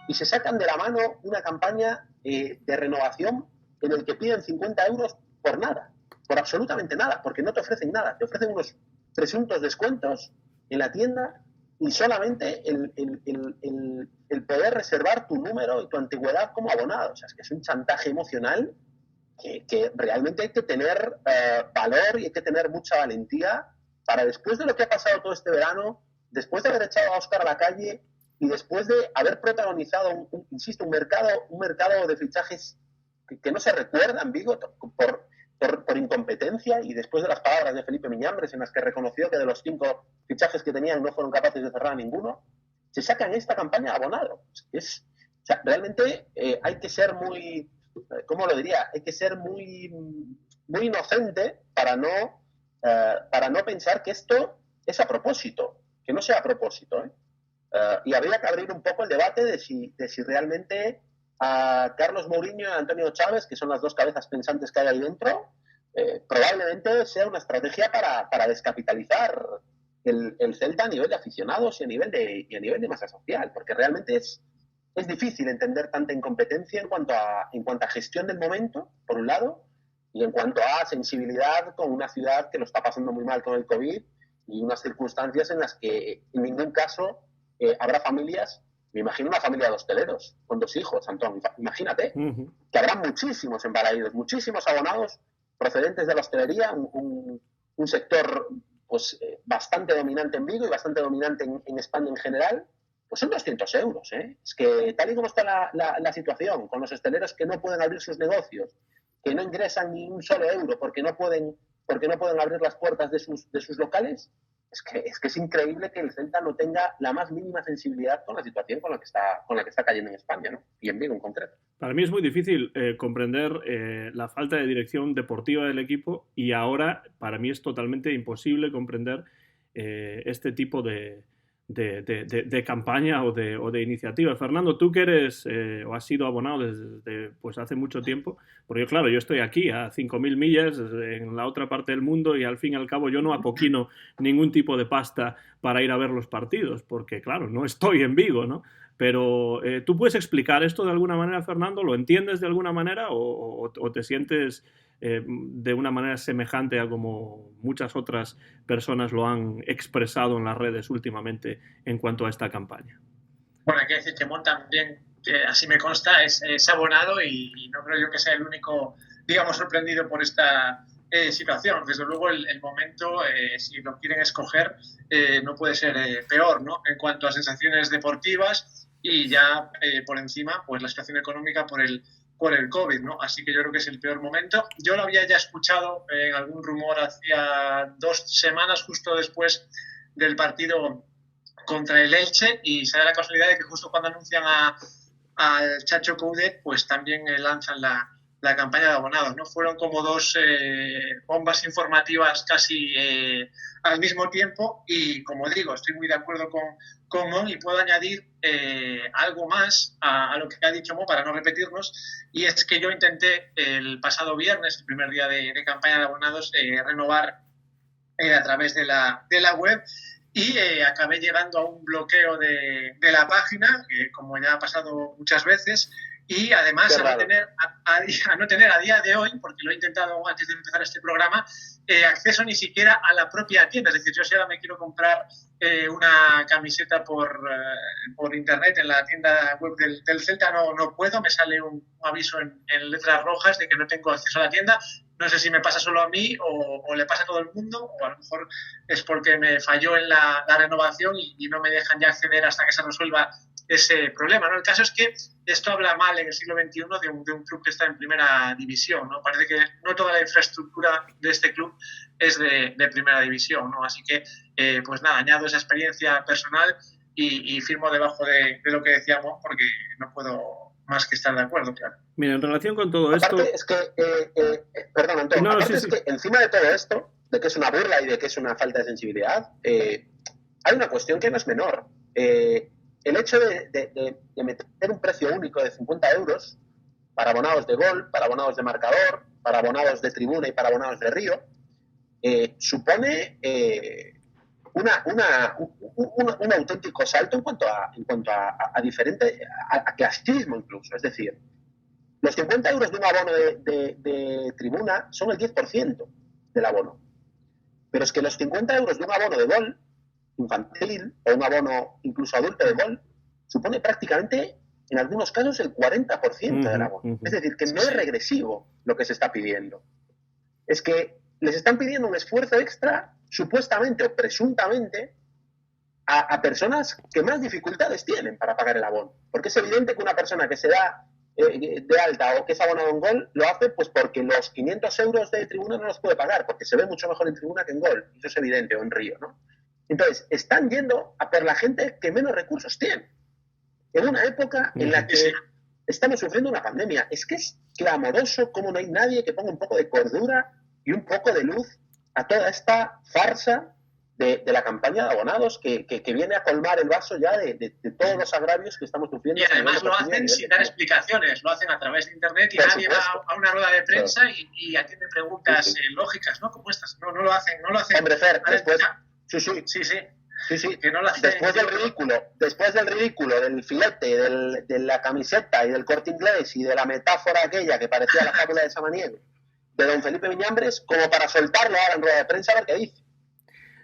[SPEAKER 4] y se sacan de la mano una campaña de renovación en el que piden 50 euros por nada, por absolutamente nada, porque no te ofrecen nada, te ofrecen unos presuntos descuentos en la tienda y solamente el poder reservar tu número y tu antigüedad como abonado. O sea, es que es un chantaje emocional que realmente hay que tener valor y hay que tener mucha valentía para, después de lo que ha pasado todo este verano, después de haber echado a Óscar a la calle y después de haber protagonizado, un mercado de fichajes que no se recuerdan, Vigo, por incompetencia, y después de las palabras de Felipe Miñambres, en las que reconoció que de los 5 fichajes que tenían no fueron capaces de cerrar a ninguno, se sacan esta campaña abonado. O sea, realmente hay que ser muy, ¿cómo lo diría? Hay que ser muy inocente para no pensar que esto es a propósito, que no sea a propósito, ¿eh? Y habría que abrir un poco el debate de si realmente a Carlos Mourinho y a Antonio Chávez, que son las dos cabezas pensantes que hay ahí dentro, probablemente sea una estrategia para descapitalizar el Celta a nivel de aficionados y a nivel de masa social, porque realmente es difícil entender tanta incompetencia en cuanto a gestión del momento, por un lado, y en cuanto a sensibilidad con una ciudad que lo está pasando muy mal con el COVID y unas circunstancias en las que en ningún caso habrá familias. Me imagino una familia de hosteleros con 2 hijos, Antón. Imagínate que habrá muchísimos embalaídos, muchísimos abonados procedentes de la hostelería, un sector pues bastante dominante en Vigo y bastante dominante en España en general. Pues son 200 euros, ¿eh? Es que tal y como está la situación, con los hosteleros que no pueden abrir sus negocios, que no ingresan ni un solo euro porque no pueden abrir las puertas de sus locales, es que es increíble que el Celta no tenga la más mínima sensibilidad con la situación con la que está cayendo en España, ¿no? Y en Vigo en concreto.
[SPEAKER 2] Para mí es muy difícil comprender la falta de dirección deportiva del equipo, y ahora para mí es totalmente imposible comprender este tipo de campaña o de iniciativa. Fernando, tú que eres o has sido abonado desde pues hace mucho tiempo, porque claro, yo estoy aquí a 5.000 millas en la otra parte del mundo, y al fin y al cabo yo no apoquino ningún tipo de pasta para ir a ver los partidos, porque claro, no estoy en Vigo, ¿no? Pero ¿tú puedes explicar esto de alguna manera, Fernando? ¿Lo entiendes de alguna manera o te sientes de una manera semejante a como muchas otras personas lo han expresado en las redes últimamente en cuanto a esta campaña?
[SPEAKER 3] Bueno, hay que decir que Mon también, que así me consta, es abonado, y no creo yo que sea el único, digamos, sorprendido por esta situación. Desde luego el momento, si lo quieren escoger, no puede ser peor, ¿no? En cuanto a sensaciones deportivas, y ya por encima, pues la situación económica por el por el COVID, ¿no? Así que yo creo que es el peor momento. Yo lo había ya escuchado en algún rumor hacía 2 semanas, justo después del partido contra el Elche, y se da la casualidad de que justo cuando anuncian al Chacho Coudet, pues también lanzan la campaña de abonados, ¿no? Fueron como 2 bombas informativas casi al mismo tiempo, y como digo, estoy muy de acuerdo con Mon, y puedo añadir algo más a lo que ha dicho Mo para no repetirnos, y es que yo intenté el pasado viernes, el primer día de campaña de abonados, renovar a través de la web, y acabé llegando a un bloqueo de la página, como ya ha pasado muchas veces, y además a no tener a día de hoy, porque lo he intentado antes de empezar este programa, acceso ni siquiera a la propia tienda. Es decir, yo si ahora me quiero comprar una camiseta por internet en la tienda web del Celta, no puedo, me sale un aviso en letras rojas de que no tengo acceso a la tienda. No sé si me pasa solo a mí o le pasa a todo el mundo, o a lo mejor es porque me falló en la renovación y no me dejan ya acceder hasta que se resuelva ese problema, ¿no? El caso es que esto habla mal en el siglo XXI de un club que está en primera división, ¿no? Parece que no toda la infraestructura de este club es de primera división, ¿no? Así que, pues nada, añado esa experiencia personal y firmo debajo de lo que decíamos, porque no puedo más que estar de acuerdo, claro.
[SPEAKER 2] Mira, en relación con todo
[SPEAKER 4] aparte,
[SPEAKER 2] esto...
[SPEAKER 4] es que, perdón, Antonio, aparte es que encima de todo esto, de que es una burla y de que es una falta de sensibilidad, hay una cuestión que no es menor. El hecho de meter un precio único de 50 euros para abonados de gol, para abonados de marcador, para abonados de tribuna y para abonados de Río, supone un auténtico salto en cuanto a diferente, a clasismo incluso. Es decir, los 50 euros de un abono de tribuna son el 10% del abono. Pero es que los 50 euros de un abono de gol infantil o un abono incluso adulto de gol supone prácticamente en algunos casos el 40% del abono. Es decir, que no es regresivo lo que se está pidiendo. Es que les están pidiendo un esfuerzo extra supuestamente o presuntamente a personas que más dificultades tienen para pagar el abono. Porque es evidente que una persona que se da de alta o que es abonado en gol lo hace pues porque los 500 euros de tribuna no los puede pagar, porque se ve mucho mejor en tribuna que en gol. Eso es evidente, o en Río, ¿no? Entonces, están yendo a por la gente que menos recursos tiene. En una época en la que estamos sufriendo una pandemia. Es que es clamoroso cómo no hay nadie que ponga un poco de cordura y un poco de luz a toda esta farsa de la campaña de abonados que viene a colmar el vaso ya de todos los agravios que estamos sufriendo.
[SPEAKER 3] Y además lo hacen sin dar explicaciones, lo hacen a través de internet y nadie va a una rueda de prensa y atiende preguntas lógicas, ¿no? Como estas. No lo hacen.
[SPEAKER 4] Hombre, Fer, después...
[SPEAKER 3] Sí, que no lo hacen.
[SPEAKER 4] Después del ridículo del filete, de la camiseta y del Corte Inglés y de la metáfora aquella que parecía la fábula de Samaniego, de don Felipe Miñambres, como para soltarlo ahora en rueda de prensa a ver qué dice.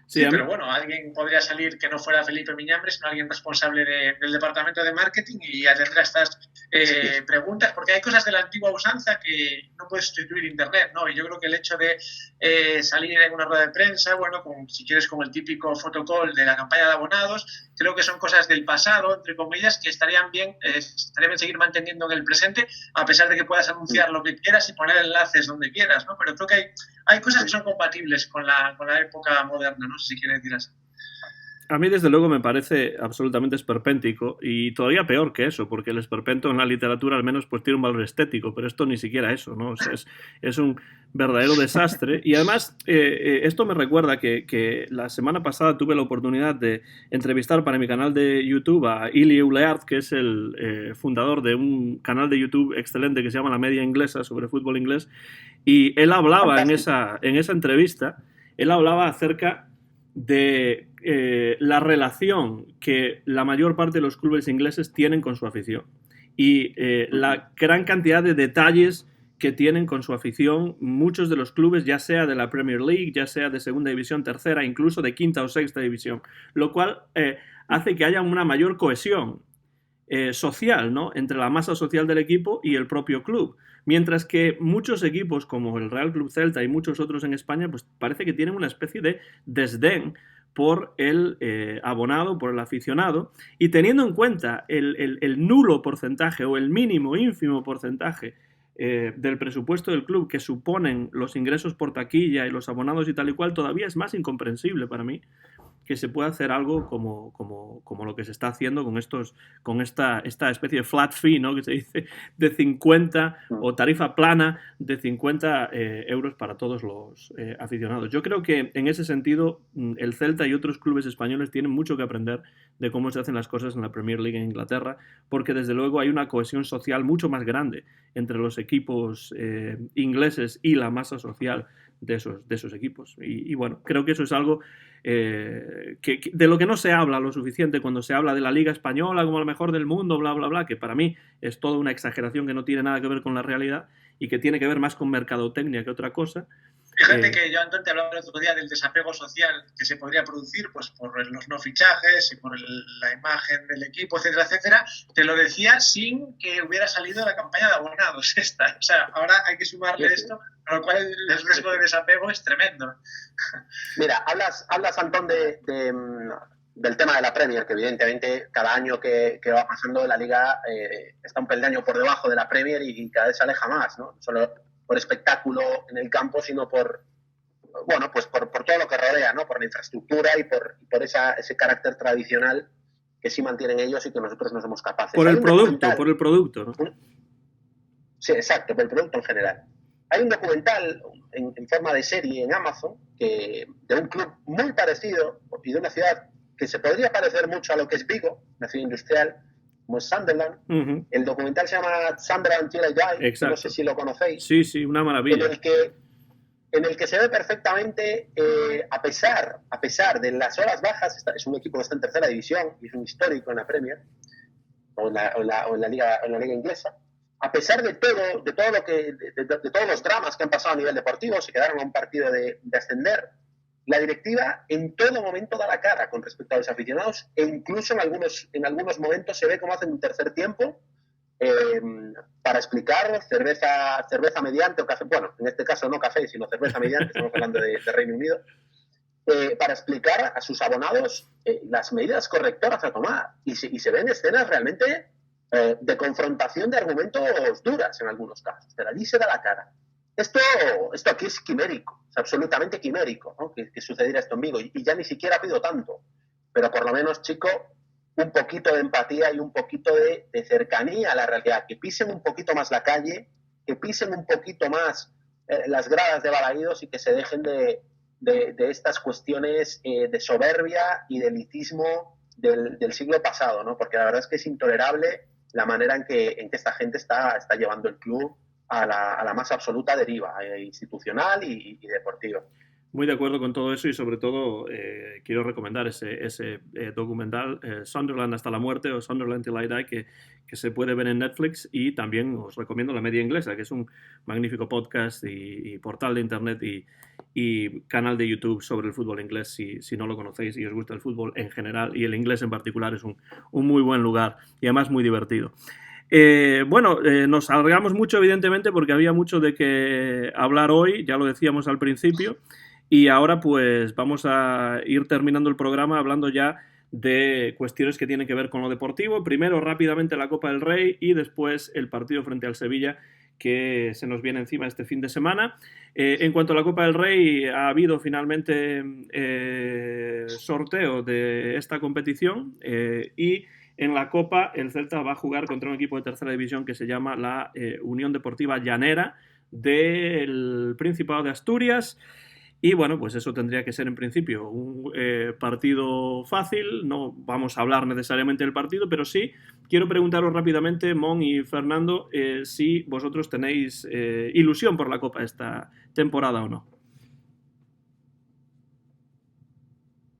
[SPEAKER 3] Sí, pero bueno, alguien podría salir que no fuera Felipe Miñambres, sino alguien responsable del departamento de marketing y atender a estas preguntas, porque hay cosas de la antigua usanza que no puedes sustituir internet, ¿no? Y yo creo que el hecho de salir en una rueda de prensa, bueno, si quieres como el típico photocall de la campaña de abonados, creo que son cosas del pasado, entre comillas, que estarían bien seguir manteniendo en el presente, a pesar de que puedas anunciar lo que quieras y poner enlaces donde quieras, ¿no? Pero creo que hay cosas que son compatibles con la época moderna, no sé si quieres decir así.
[SPEAKER 2] A mí, desde luego, me parece absolutamente esperpéntico y todavía peor que eso, porque el esperpento en la literatura al menos pues tiene un valor estético, pero esto ni siquiera eso, ¿no? O sea, es un verdadero desastre. Y además, esto me recuerda que la semana pasada tuve la oportunidad de entrevistar para mi canal de YouTube a Ili Euleart, que es el fundador de un canal de YouTube excelente que se llama La Media Inglesa, sobre fútbol inglés, y él hablaba en esa entrevista, él hablaba acerca de la relación que la mayor parte de los clubes ingleses tienen con su afición y la gran cantidad de detalles que tienen con su afición muchos de los clubes, ya sea de la Premier League, ya sea de segunda división, tercera, incluso de quinta o sexta división, lo cual hace que haya una mayor cohesión social, ¿no?, entre la masa social del equipo y el propio club. Mientras que muchos equipos como el Real Club Celta y muchos otros en España, pues parece que tienen una especie de desdén por el abonado, por el aficionado, y teniendo en cuenta el nulo porcentaje o el mínimo, ínfimo porcentaje del presupuesto del club que suponen los ingresos por taquilla y los abonados y tal y cual, todavía es más incomprensible para mí que se pueda hacer algo como lo que se está haciendo con esta especie de flat fee, ¿no?, que se dice, de 50, o tarifa plana de 50 euros para todos los aficionados. Yo creo que en ese sentido el Celta y otros clubes españoles tienen mucho que aprender de cómo se hacen las cosas en la Premier League en Inglaterra, porque desde luego hay una cohesión social mucho más grande entre los equipos ingleses y la masa social de esos equipos. Y bueno, creo que eso es algo de lo que no se habla lo suficiente cuando se habla de la Liga Española como la mejor del mundo, bla, bla, bla, que para mí es toda una exageración que no tiene nada que ver con la realidad y que tiene que ver más con mercadotecnia que otra cosa.
[SPEAKER 3] Fíjate que yo, Antón, te hablaba el otro día del desapego social que se podría producir pues por los no fichajes y por la imagen del equipo, etcétera, etcétera. Te lo decía sin que hubiera salido la campaña de abonados esta. O sea, ahora hay que sumarle esto, con lo cual el riesgo de desapego es tremendo.
[SPEAKER 4] Mira, hablas Antón, del tema de la Premier, que evidentemente cada año que va pasando la Liga está un peldaño por debajo de la Premier y cada vez se aleja más, ¿no? Solo por espectáculo en el campo, sino por todo lo que rodea, ¿no? Por la infraestructura y por ese carácter tradicional que sí mantienen ellos y que nosotros no somos capaces.
[SPEAKER 2] Por el producto, ¿no?
[SPEAKER 4] Sí, exacto, por el producto en general. Hay un documental en forma de serie en Amazon de un club muy parecido y de una ciudad que se podría parecer mucho a lo que es Vigo, una ciudad industrial, como es Sunderland. Uh-huh. El documental se llama Sunderland Till I Die. Exacto. No sé si lo conocéis.
[SPEAKER 2] Sí, una maravilla.
[SPEAKER 4] En el que se ve perfectamente, a pesar de las horas bajas, es un equipo que está en tercera división y es un histórico en la Premier o en la liga inglesa. A pesar de todo de todos los dramas que han pasado a nivel deportivo, se quedaron a un partido de ascender. La directiva en todo momento da la cara con respecto a los aficionados e incluso en algunos momentos se ve cómo hacen un tercer tiempo para explicar cerveza mediante o café, bueno, en este caso no café, sino cerveza mediante, estamos hablando de Reino Unido, para explicar a sus abonados las medidas correctoras a tomar y se ven escenas realmente de confrontación de argumentos duras en algunos casos, pero allí se da la cara. Esto aquí es quimérico, es absolutamente quimérico, ¿no? que sucediera esto en Vigo, y ya ni siquiera pido tanto, pero por lo menos, chico, un poquito de empatía y un poquito de cercanía a la realidad, que pisen un poquito más la calle, que pisen un poquito más las gradas de Balaídos y que se dejen de estas cuestiones de soberbia y de elitismo del siglo pasado, ¿no? Porque la verdad es que es intolerable la manera en que esta gente está llevando el club a la más absoluta deriva institucional y deportiva.
[SPEAKER 2] Muy de acuerdo con todo eso y sobre todo quiero recomendar ese documental Sunderland hasta la muerte o Sunderland Till I Die que se puede ver en Netflix, y también os recomiendo La Media Inglesa, que es un magnífico podcast y portal de internet y canal de YouTube sobre el fútbol inglés. Si no lo conocéis y os gusta el fútbol en general y el inglés en particular, es un muy buen lugar y además muy divertido. Nos alargamos mucho evidentemente porque había mucho de qué hablar hoy, ya lo decíamos al principio. Y ahora pues vamos a ir terminando el programa hablando ya de cuestiones que tienen que ver con lo deportivo. Primero rápidamente la Copa del Rey y después el partido frente al Sevilla que se nos viene encima este fin de semana. En cuanto a la Copa del Rey, ha habido finalmente sorteo de esta competición y en la Copa el Celta va a jugar contra un equipo de tercera división que se llama la Unión Deportiva Llanera del Principado de Asturias. Y bueno, pues eso tendría que ser en principio un partido fácil. No vamos a hablar necesariamente del partido, pero sí quiero preguntaros rápidamente, Mon y Fernando, si vosotros tenéis ilusión por la Copa esta temporada o no.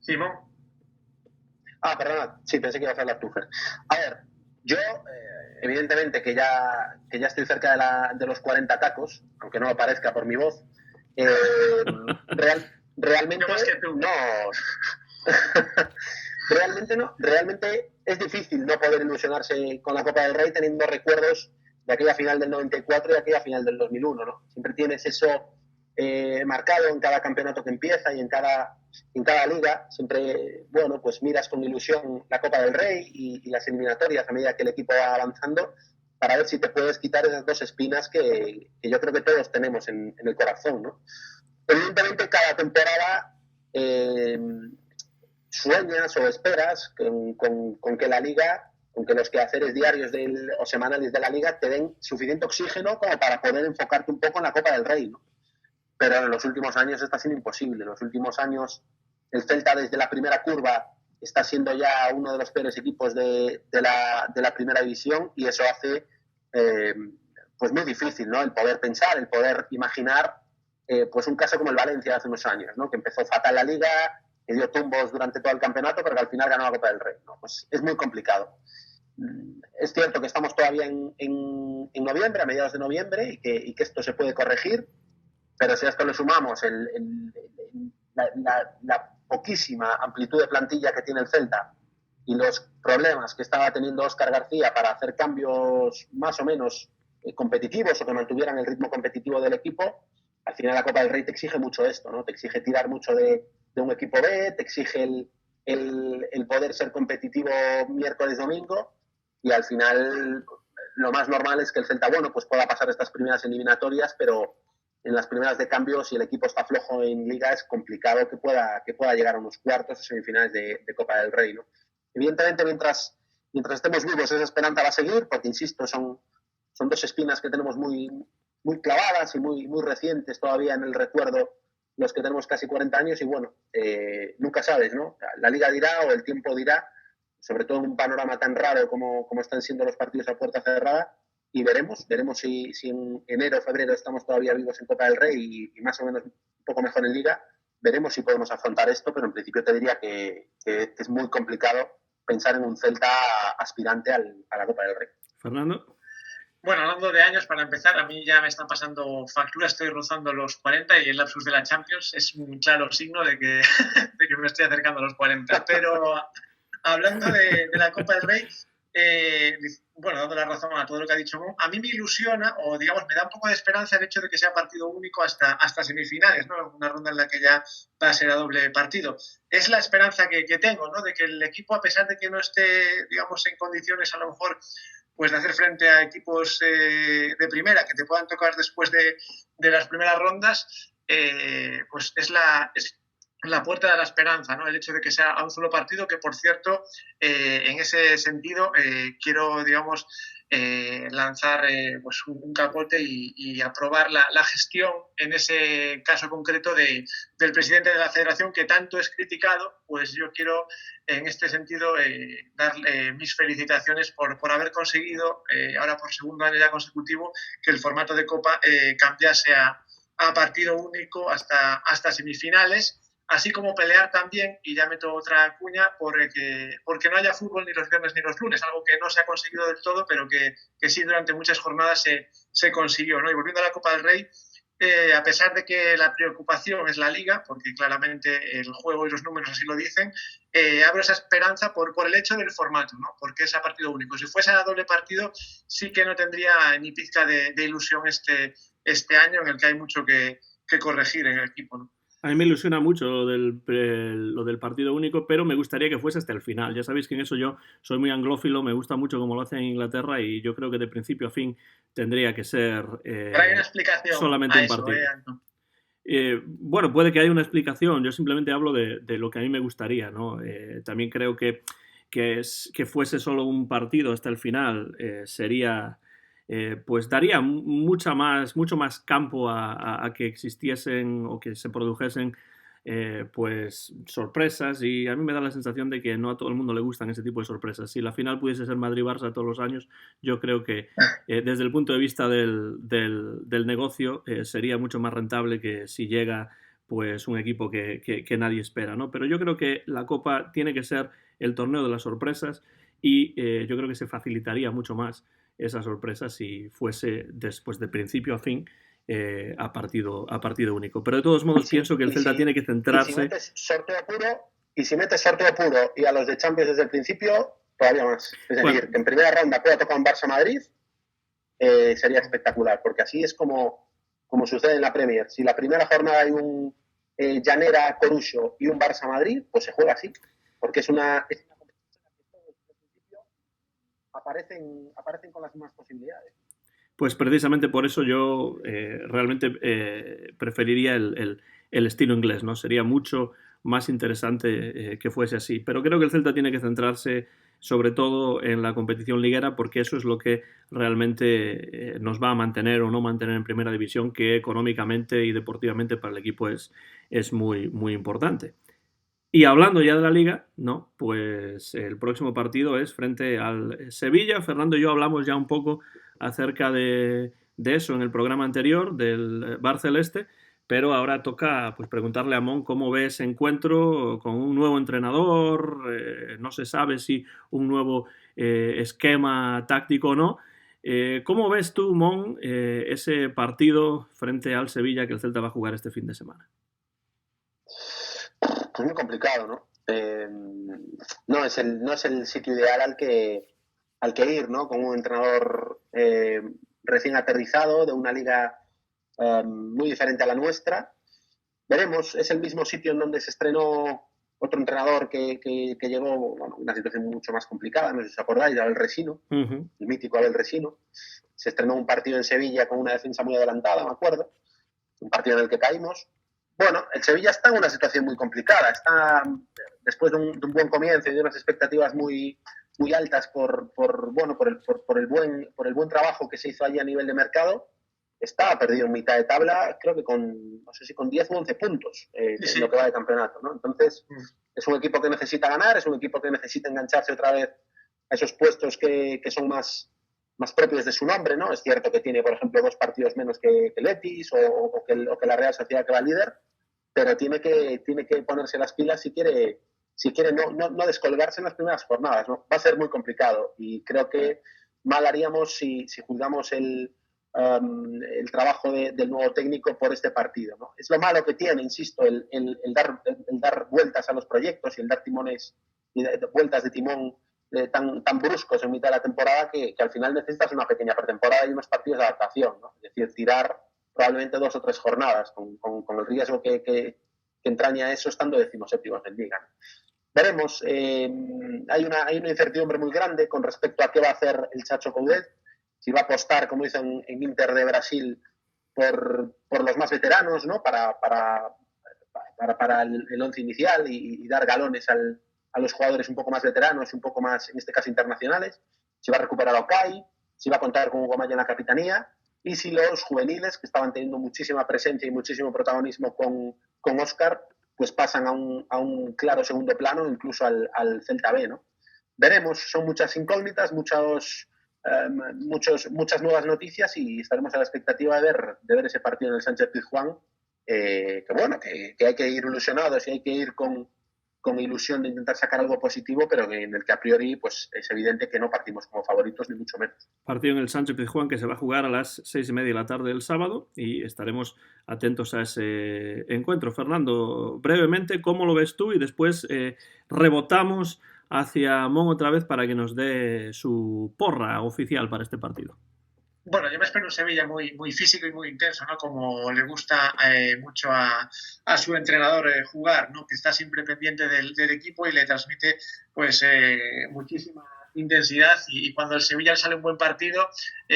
[SPEAKER 3] Sí, Mon.
[SPEAKER 4] Perdona, sí, pensé que ibas a hablar tú, Fer. A ver, yo evidentemente que ya estoy cerca de los 40 tacos, aunque no lo parezca por mi voz. Realmente no. Realmente es difícil no poder ilusionarse con la Copa del Rey teniendo recuerdos de aquella final del 94 y aquella final del 2001, ¿no? Siempre tienes eso marcado en cada campeonato que empieza y en cada en cada liga, siempre, bueno, pues miras con ilusión la Copa del Rey y las eliminatorias a medida que el equipo va avanzando, para ver si te puedes quitar esas dos espinas que yo creo que todos tenemos en el corazón, ¿no? Evidentemente, cada temporada sueñas o esperas con que la liga, con que los quehaceres diarios o semanales de la liga te den suficiente oxígeno como para poder enfocarte un poco en la Copa del Rey, ¿no? Pero en los últimos años está siendo imposible. En los últimos años el Celta desde la primera curva está siendo ya uno de los peores equipos de la primera división, y eso hace pues muy difícil, ¿no? El poder pensar, el poder imaginar pues un caso como el Valencia de hace unos años, ¿no? Que empezó fatal la liga, que dio tumbos durante todo el campeonato, pero que al final ganó la Copa del Rey, ¿no? Pues es muy complicado. Es cierto que estamos todavía en noviembre, a mediados de noviembre, y que esto se puede corregir, pero si a esto le sumamos la poquísima amplitud de plantilla que tiene el Celta y los problemas que estaba teniendo Óscar García para hacer cambios más o menos competitivos o que mantuvieran el ritmo competitivo del equipo, al final la Copa del Rey te exige mucho esto, ¿no? Te exige tirar mucho de un equipo B, te exige el poder ser competitivo miércoles, domingo, y al final lo más normal es que el Celta, bueno, pues pueda pasar estas primeras eliminatorias, pero en las primeras de cambio, si el equipo está flojo en Liga, es complicado que pueda llegar a unos cuartos o semifinales de Copa del Rey, ¿no? Evidentemente, mientras estemos vivos, esa esperanza va a seguir, porque, insisto, son dos espinas que tenemos muy, muy clavadas y muy, muy recientes todavía en el recuerdo, los que tenemos casi 40 años, y bueno, nunca sabes, ¿no? La Liga dirá o el tiempo dirá, sobre todo en un panorama tan raro como están siendo los partidos a puerta cerrada, y veremos si en enero o febrero estamos todavía vivos en Copa del Rey y más o menos un poco mejor en Liga, veremos si podemos afrontar esto, pero en principio te diría que es muy complicado pensar en un Celta aspirante a la Copa del Rey.
[SPEAKER 2] Fernando.
[SPEAKER 3] Bueno, hablando de años, para empezar, a mí ya me están pasando facturas, estoy rozando los 40 y el lapsus de la Champions es un claro signo de que me estoy acercando a los 40. Pero hablando de la Copa del Rey, bueno, dando la razón a todo lo que ha dicho Mo, a mí me ilusiona, o digamos, me da un poco de esperanza el hecho de que sea partido único hasta semifinales, ¿no? Una ronda en la que ya va a ser a doble partido. Es la esperanza que tengo, ¿no? De que el equipo, a pesar de que no esté, digamos, en condiciones a lo mejor pues de hacer frente a equipos de primera que te puedan tocar después de las primeras rondas, pues es la puerta de la esperanza, ¿no? El hecho de que sea a un solo partido, que por cierto, en ese sentido, quiero, digamos, lanzar pues un capote y aprobar la gestión, en ese caso concreto, del presidente de la federación, que tanto es criticado. Pues yo quiero, en este sentido, darle mis felicitaciones por haber conseguido, ahora por segundo año ya consecutivo, que el formato de Copa cambiase a partido único hasta semifinales, así como pelear también, y ya meto otra cuña, porque no haya fútbol ni los viernes ni los lunes, algo que no se ha conseguido del todo, pero que sí durante muchas jornadas se consiguió, ¿no? Y volviendo a la Copa del Rey, a pesar de que la preocupación es la Liga, porque claramente el juego y los números así lo dicen, abro esa esperanza por el hecho del formato, ¿no? Porque es a partido único. Si fuese a doble partido, sí que no tendría ni pizca de ilusión este año, en el que hay mucho que corregir en el equipo, ¿no?
[SPEAKER 2] A mí me ilusiona mucho lo del partido único, pero me gustaría que fuese hasta el final. Ya sabéis que en eso yo soy muy anglófilo, me gusta mucho como lo hacen en Inglaterra, y yo creo que de principio a fin tendría que ser
[SPEAKER 3] pero hay una explicación
[SPEAKER 2] solamente un partido. Bueno, puede que haya una explicación, yo simplemente hablo de lo que a mí me gustaría, ¿no? También creo que fuese solo un partido hasta el final sería... pues daría mucho más campo a que existiesen o que se produjesen pues sorpresas, y a mí me da la sensación de que no a todo el mundo le gustan ese tipo de sorpresas. Si la final pudiese ser Madrid-Barça todos los años, yo creo que desde el punto de vista del negocio sería mucho más rentable que si llega pues un equipo que nadie espera, ¿no? Pero yo creo que la Copa tiene que ser el torneo de las sorpresas, y yo creo que se facilitaría mucho más esa sorpresa si fuese después de principio a fin a partido único. Pero de todos modos pienso que el Celta tiene que centrarse.
[SPEAKER 4] Y si metes sorteo puro y a los de Champions desde el principio, todavía más. Es decir, que en primera ronda pueda tocar un Barça-Madrid, sería espectacular, porque así es como sucede en la Premier. Si la primera jornada hay un Llanera Coruso y un Barça Madrid, pues se juega así, porque es una competición en la que todos desde el principio aparecen con las mismas posibilidades.
[SPEAKER 2] Pues precisamente por eso yo realmente preferiría el estilo inglés, ¿no? Sería mucho más interesante que fuese así. Pero creo que el Celta tiene que centrarse sobre todo en la competición liguera, porque eso es lo que realmente nos va a mantener o no mantener en primera división, que económicamente y deportivamente para el equipo es muy, muy importante. Y hablando ya de la Liga, ¿no? Pues el próximo partido es frente al Sevilla. Fernando y yo hablamos ya un poco acerca de eso en el programa anterior, del Bar Celeste, pero ahora toca pues preguntarle a Mon cómo ve ese encuentro con un nuevo entrenador, no se sabe si un nuevo esquema táctico o no. ¿Cómo ves tú, Mon, ese partido frente al Sevilla que el Celta va a jugar este fin de semana?
[SPEAKER 4] Pues muy complicado, ¿no? No es el sitio ideal al que ir, ¿no? Con un entrenador recién aterrizado de una liga muy diferente a la nuestra. Veremos, es el mismo sitio en donde se estrenó otro entrenador que llegó, bueno, una situación mucho más complicada, no sé si os acordáis, Abel Resino, el mítico Abel Resino. Se estrenó un partido en Sevilla con una defensa muy adelantada, me acuerdo, un partido en el que caímos. Bueno, el Sevilla está en una situación muy complicada, está después de un buen comienzo y de unas expectativas muy altas por el buen trabajo que se hizo allí a nivel de mercado. Está perdido en mitad de tabla, creo que no sé si con 10 o 11 puntos en lo que va de campeonato, ¿no? Entonces, es un equipo que necesita ganar, es un equipo que necesita engancharse otra vez a esos puestos que son más propios de su nombre, ¿no? Es cierto que tiene, por ejemplo, 2 partidos menos que Letis o que la Real Sociedad, que va líder, pero tiene que ponerse las pilas si quiere no descolgarse en las primeras jornadas, ¿no? Va a ser muy complicado y creo que mal haríamos si juzgamos el trabajo del nuevo técnico por este partido, ¿no? Es lo malo que tiene, insisto, el dar vueltas a los proyectos y el dar timones y vueltas de timón tan bruscos en mitad de la temporada que al final necesitas una pequeña pretemporada y unos partidos de adaptación, ¿no? Es decir, tirar probablemente 2 o 3 jornadas con el riesgo que entraña eso estando 17º en Liga, ¿no? Veremos, hay una incertidumbre muy grande con respecto a qué va a hacer el Chacho Coudet, si va a apostar, como dicen en Inter de Brasil, por los más veteranos, ¿no? para el once inicial y dar galones a los jugadores un poco más veteranos y un poco más, en este caso, internacionales, si va a recuperar a Okai, si va a contar con Hugo Maya en la capitanía, y si los juveniles, que estaban teniendo muchísima presencia y muchísimo protagonismo con Óscar, pues pasan a un claro segundo plano, incluso al Celta B, ¿no? Veremos, son muchas incógnitas, muchas nuevas noticias y estaremos a la expectativa de ver ese partido en el Sánchez Pizjuán, que hay que ir ilusionados y hay que ir con ilusión de intentar sacar algo positivo, pero en el que a priori pues es evidente que no partimos como favoritos ni mucho menos.
[SPEAKER 2] Partido en el Sánchez Pizjuán que se va a jugar a las 6:30 de la tarde del sábado y estaremos atentos a ese encuentro. Fernando, brevemente, ¿cómo lo ves tú? Y después rebotamos hacia Mon otra vez para que nos dé su porra oficial para este partido.
[SPEAKER 3] Bueno, yo me espero un Sevilla muy, muy físico y muy intenso, ¿no? Como le gusta mucho a su entrenador jugar, ¿no? Que está siempre pendiente del equipo y le transmite pues muchísima intensidad y cuando el Sevilla sale un buen partido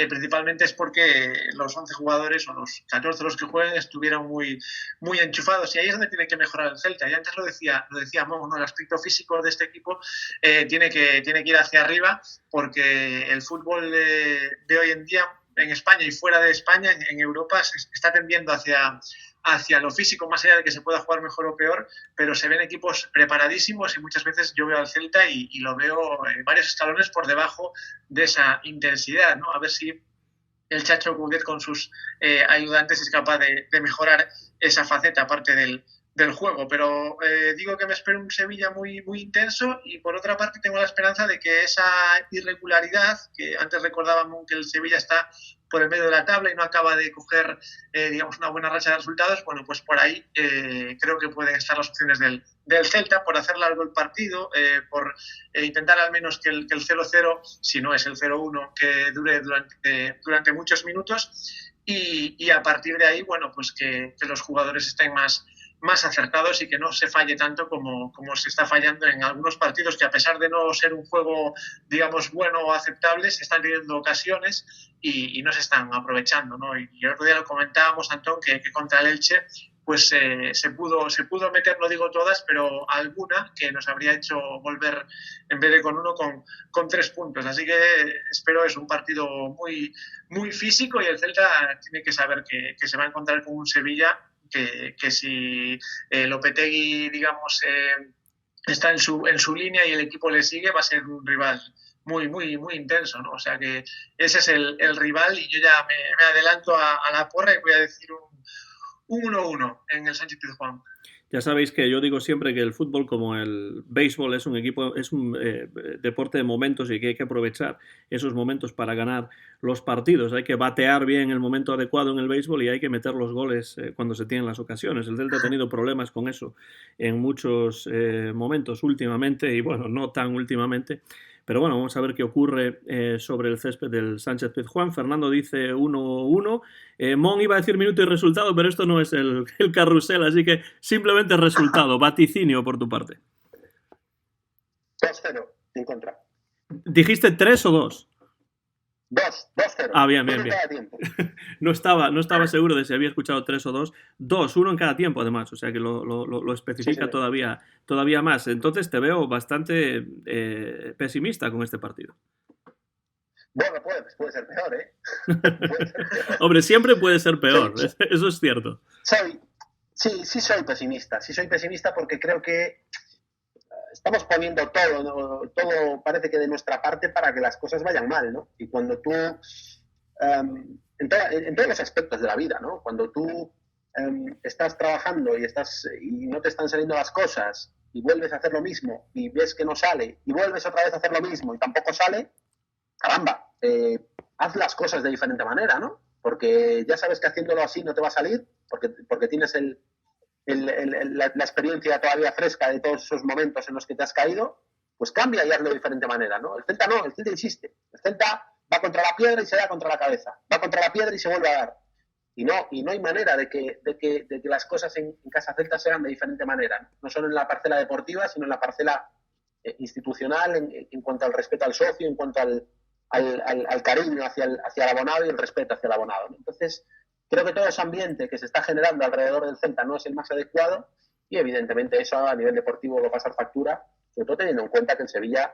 [SPEAKER 3] principalmente es porque los 11 jugadores o los 14 los que jueguen estuvieron muy, muy enchufados y ahí es donde tiene que mejorar el Celta. Y antes lo decía Mon, ¿no? El aspecto físico de este equipo tiene que ir hacia arriba porque el fútbol de hoy en día en España y fuera de España, en Europa, se está tendiendo hacia lo físico, más allá de que se pueda jugar mejor o peor, pero se ven equipos preparadísimos y muchas veces yo veo al Celta y lo veo varios escalones por debajo de esa intensidad, ¿no? A ver si el Chacho Coudet con sus ayudantes es capaz de mejorar esa faceta, aparte del juego, pero digo que me espero un Sevilla muy, muy intenso y por otra parte tengo la esperanza de que esa irregularidad, que antes recordábamos que el Sevilla está por el medio de la tabla y no acaba de coger digamos una buena racha de resultados, bueno, pues por ahí creo que pueden estar las opciones del Celta por hacer largo el partido, por intentar al menos que el 0-0, si no es el 0-1, que dure durante muchos minutos y a partir de ahí, bueno, pues que los jugadores estén más más acertados y que no se falle tanto como se está fallando en algunos partidos que, a pesar de no ser un juego, digamos, bueno o aceptable, se están teniendo ocasiones y no se están aprovechando, ¿no? Y el otro día lo comentábamos, Antón, que contra el Elche pues se pudo meter, no digo todas, pero alguna que nos habría hecho volver, en vez de con 1, con 3 puntos. Así que espero es un partido muy, muy físico, y el Celta tiene que saber que se va a encontrar con un Sevilla que si Lopetegui, digamos, está en su línea y el equipo le sigue, va a ser un rival muy, muy, muy intenso, ¿no? O sea que ese es el rival, y yo ya me adelanto a la porra y voy a decir un 1-1 en el Sánchez Pizjuán.
[SPEAKER 2] Ya sabéis que yo digo siempre que el fútbol, como el béisbol, es un deporte de momentos, y que hay que aprovechar esos momentos para ganar los partidos. Hay que batear bien el momento adecuado en el béisbol y hay que meter los goles cuando se tienen las ocasiones. El Celta ha tenido problemas con eso en muchos momentos últimamente, y bueno, no tan últimamente. Pero bueno, vamos a ver qué ocurre sobre el césped del Sánchez Pizjuán. Fernando dice 1-1. Mon iba a decir minuto y resultado, pero esto no es el carrusel, así que simplemente resultado, vaticinio por tu parte.
[SPEAKER 4] 2-0 en contra.
[SPEAKER 2] ¿Dijiste 3 o 2?
[SPEAKER 4] 2-0.
[SPEAKER 2] Ah, bien.
[SPEAKER 4] Tiempo.
[SPEAKER 2] No estaba seguro de si había escuchado 3 o 2. 2, 1 en cada tiempo, además. O sea que lo especifica
[SPEAKER 4] Sí.
[SPEAKER 2] todavía más. Entonces te veo bastante pesimista con este partido.
[SPEAKER 4] Bueno, puede ser peor, ¿eh? Puede ser peor.
[SPEAKER 2] Hombre, siempre puede ser peor.
[SPEAKER 4] Sí.
[SPEAKER 2] Eso es cierto.
[SPEAKER 4] Sí soy pesimista. Sí soy pesimista porque creo que estamos poniendo todo, ¿no? Todo parece que de nuestra parte para que las cosas vayan mal, ¿no? Y cuando tú, en todos los aspectos de la vida, ¿no? Cuando tú estás trabajando y no te están saliendo las cosas, y vuelves a hacer lo mismo y ves que no sale, y vuelves otra vez a hacer lo mismo y tampoco sale, caramba, haz las cosas de diferente manera, ¿no? Porque ya sabes que haciéndolo así no te va a salir, porque tienes la experiencia todavía fresca de todos esos momentos en los que te has caído, pues cambia y hazlo de diferente manera, ¿no? El Celta insiste. El Celta va contra la piedra y se da contra la cabeza. Va contra la piedra y se vuelve a dar. Y no hay manera de que las cosas en Casa Celta se hagan de diferente manera. No solo en la parcela deportiva, sino en la parcela institucional, en cuanto al respeto al socio, en cuanto al cariño hacia el abonado y el respeto hacia el abonado, ¿no? Entonces, creo que todo ese ambiente que se está generando alrededor del Celta no es el más adecuado, y evidentemente eso a nivel deportivo va a pasar factura, sobre todo teniendo en cuenta que el Sevilla,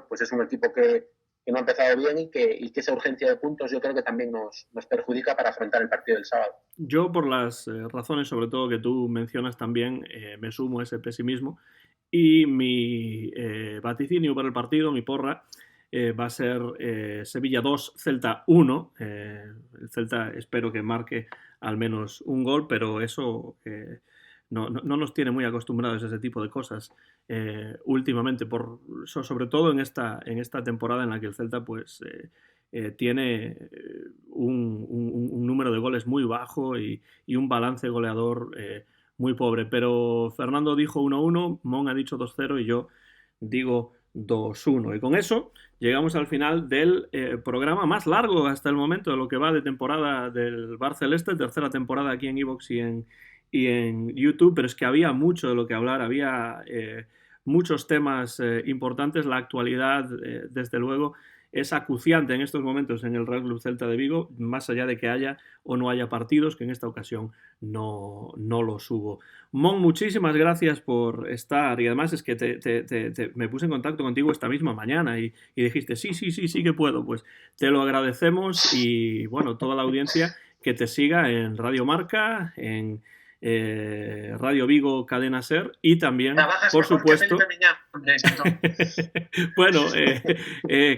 [SPEAKER 4] pues es un equipo que no ha empezado bien, y que esa urgencia de puntos yo creo que también nos perjudica para afrontar el partido del sábado.
[SPEAKER 2] Yo, por las razones sobre todo que tú mencionas también, me sumo a ese pesimismo, y mi vaticinio para el partido, mi porra, va a ser Sevilla 2, Celta 1. El Celta espero que marque al menos un gol, pero eso no nos tiene muy acostumbrados a ese tipo de cosas últimamente, sobre todo en esta temporada en la que el Celta pues tiene un número de goles muy bajo y un balance goleador muy pobre. Pero Fernando dijo 1-1, Mon ha dicho 2-0 y yo digo 2-1. Y con eso llegamos al final del programa más largo hasta el momento de lo que va de temporada del Bar Celeste, tercera temporada aquí en iVoox y en YouTube, pero es que había mucho de lo que hablar, había muchos temas importantes. La actualidad, desde luego, es acuciante en estos momentos en el Real Club Celta de Vigo, más allá de que haya o no haya partidos, que en esta ocasión no los hubo. Mon, muchísimas gracias por estar, y además es que me puse en contacto contigo esta misma mañana y dijiste sí que puedo. Pues te lo agradecemos, y bueno, toda la audiencia que te siga en Radio Marca, en Radio Vigo, Cadena Ser, y también, por supuesto, bueno,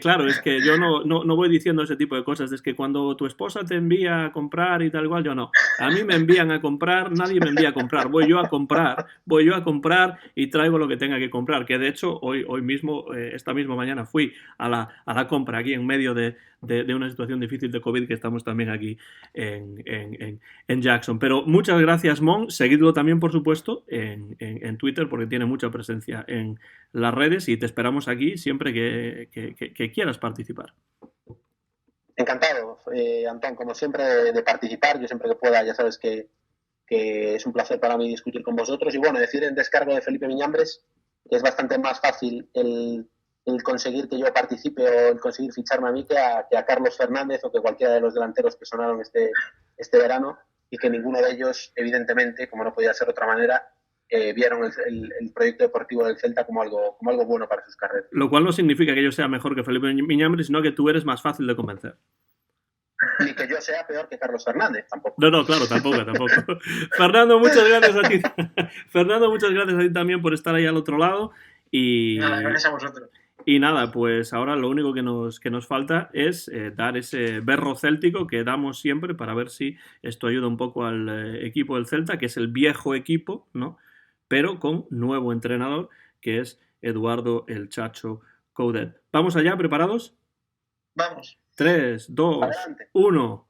[SPEAKER 2] claro, es que yo no voy diciendo ese tipo de cosas. Es que cuando tu esposa te envía a comprar y tal igual, yo no. A mí me envían a comprar, nadie me envía a comprar. Voy yo a comprar y traigo lo que tenga que comprar. Que de hecho hoy mismo, esta misma mañana, fui a la compra aquí en medio de una situación difícil de COVID, que estamos también aquí en Jackson. Pero muchas gracias, Mon. Seguidlo también, por supuesto, en Twitter, porque tiene mucha presencia en las redes, y te esperamos aquí siempre que quieras participar.
[SPEAKER 4] Encantado, Antón, como siempre, de participar. Yo siempre que pueda, ya sabes que que es un placer para mí discutir con vosotros. Y bueno, decir en descargo de Felipe Miñambres que es bastante más fácil el conseguir que yo participe o el conseguir ficharme a mí que a Carlos Fernández o que cualquiera de los delanteros que sonaron este verano, y que ninguno de ellos, evidentemente, como no podía ser de otra manera, vieron el proyecto deportivo del Celta como algo bueno para sus carreras.
[SPEAKER 2] Lo cual no significa que yo sea mejor que Felipe Miñambres, sino que tú eres más fácil de convencer.
[SPEAKER 4] Ni que yo sea peor que Carlos Fernández, tampoco.
[SPEAKER 2] No, claro, tampoco. Fernando, muchas gracias a ti. Fernando, muchas gracias a ti también por estar ahí al otro lado. Y
[SPEAKER 3] nada, gracias a vosotros.
[SPEAKER 2] Y nada, pues ahora lo único que nos falta es dar ese berro céltico que damos siempre para ver si esto ayuda un poco al equipo del Celta, que es el viejo equipo, ¿no? Pero con nuevo entrenador, que es Eduardo el Chacho Coudet. ¿Vamos allá? ¿Preparados?
[SPEAKER 3] Vamos.
[SPEAKER 2] 3, 2,
[SPEAKER 4] Adelante.
[SPEAKER 2] 1.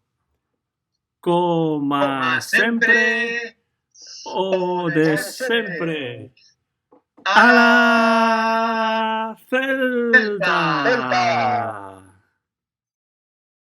[SPEAKER 3] Coma sempre
[SPEAKER 2] o de sempre.
[SPEAKER 3] ¡A la
[SPEAKER 2] ¡A la Celta!
[SPEAKER 4] Celta!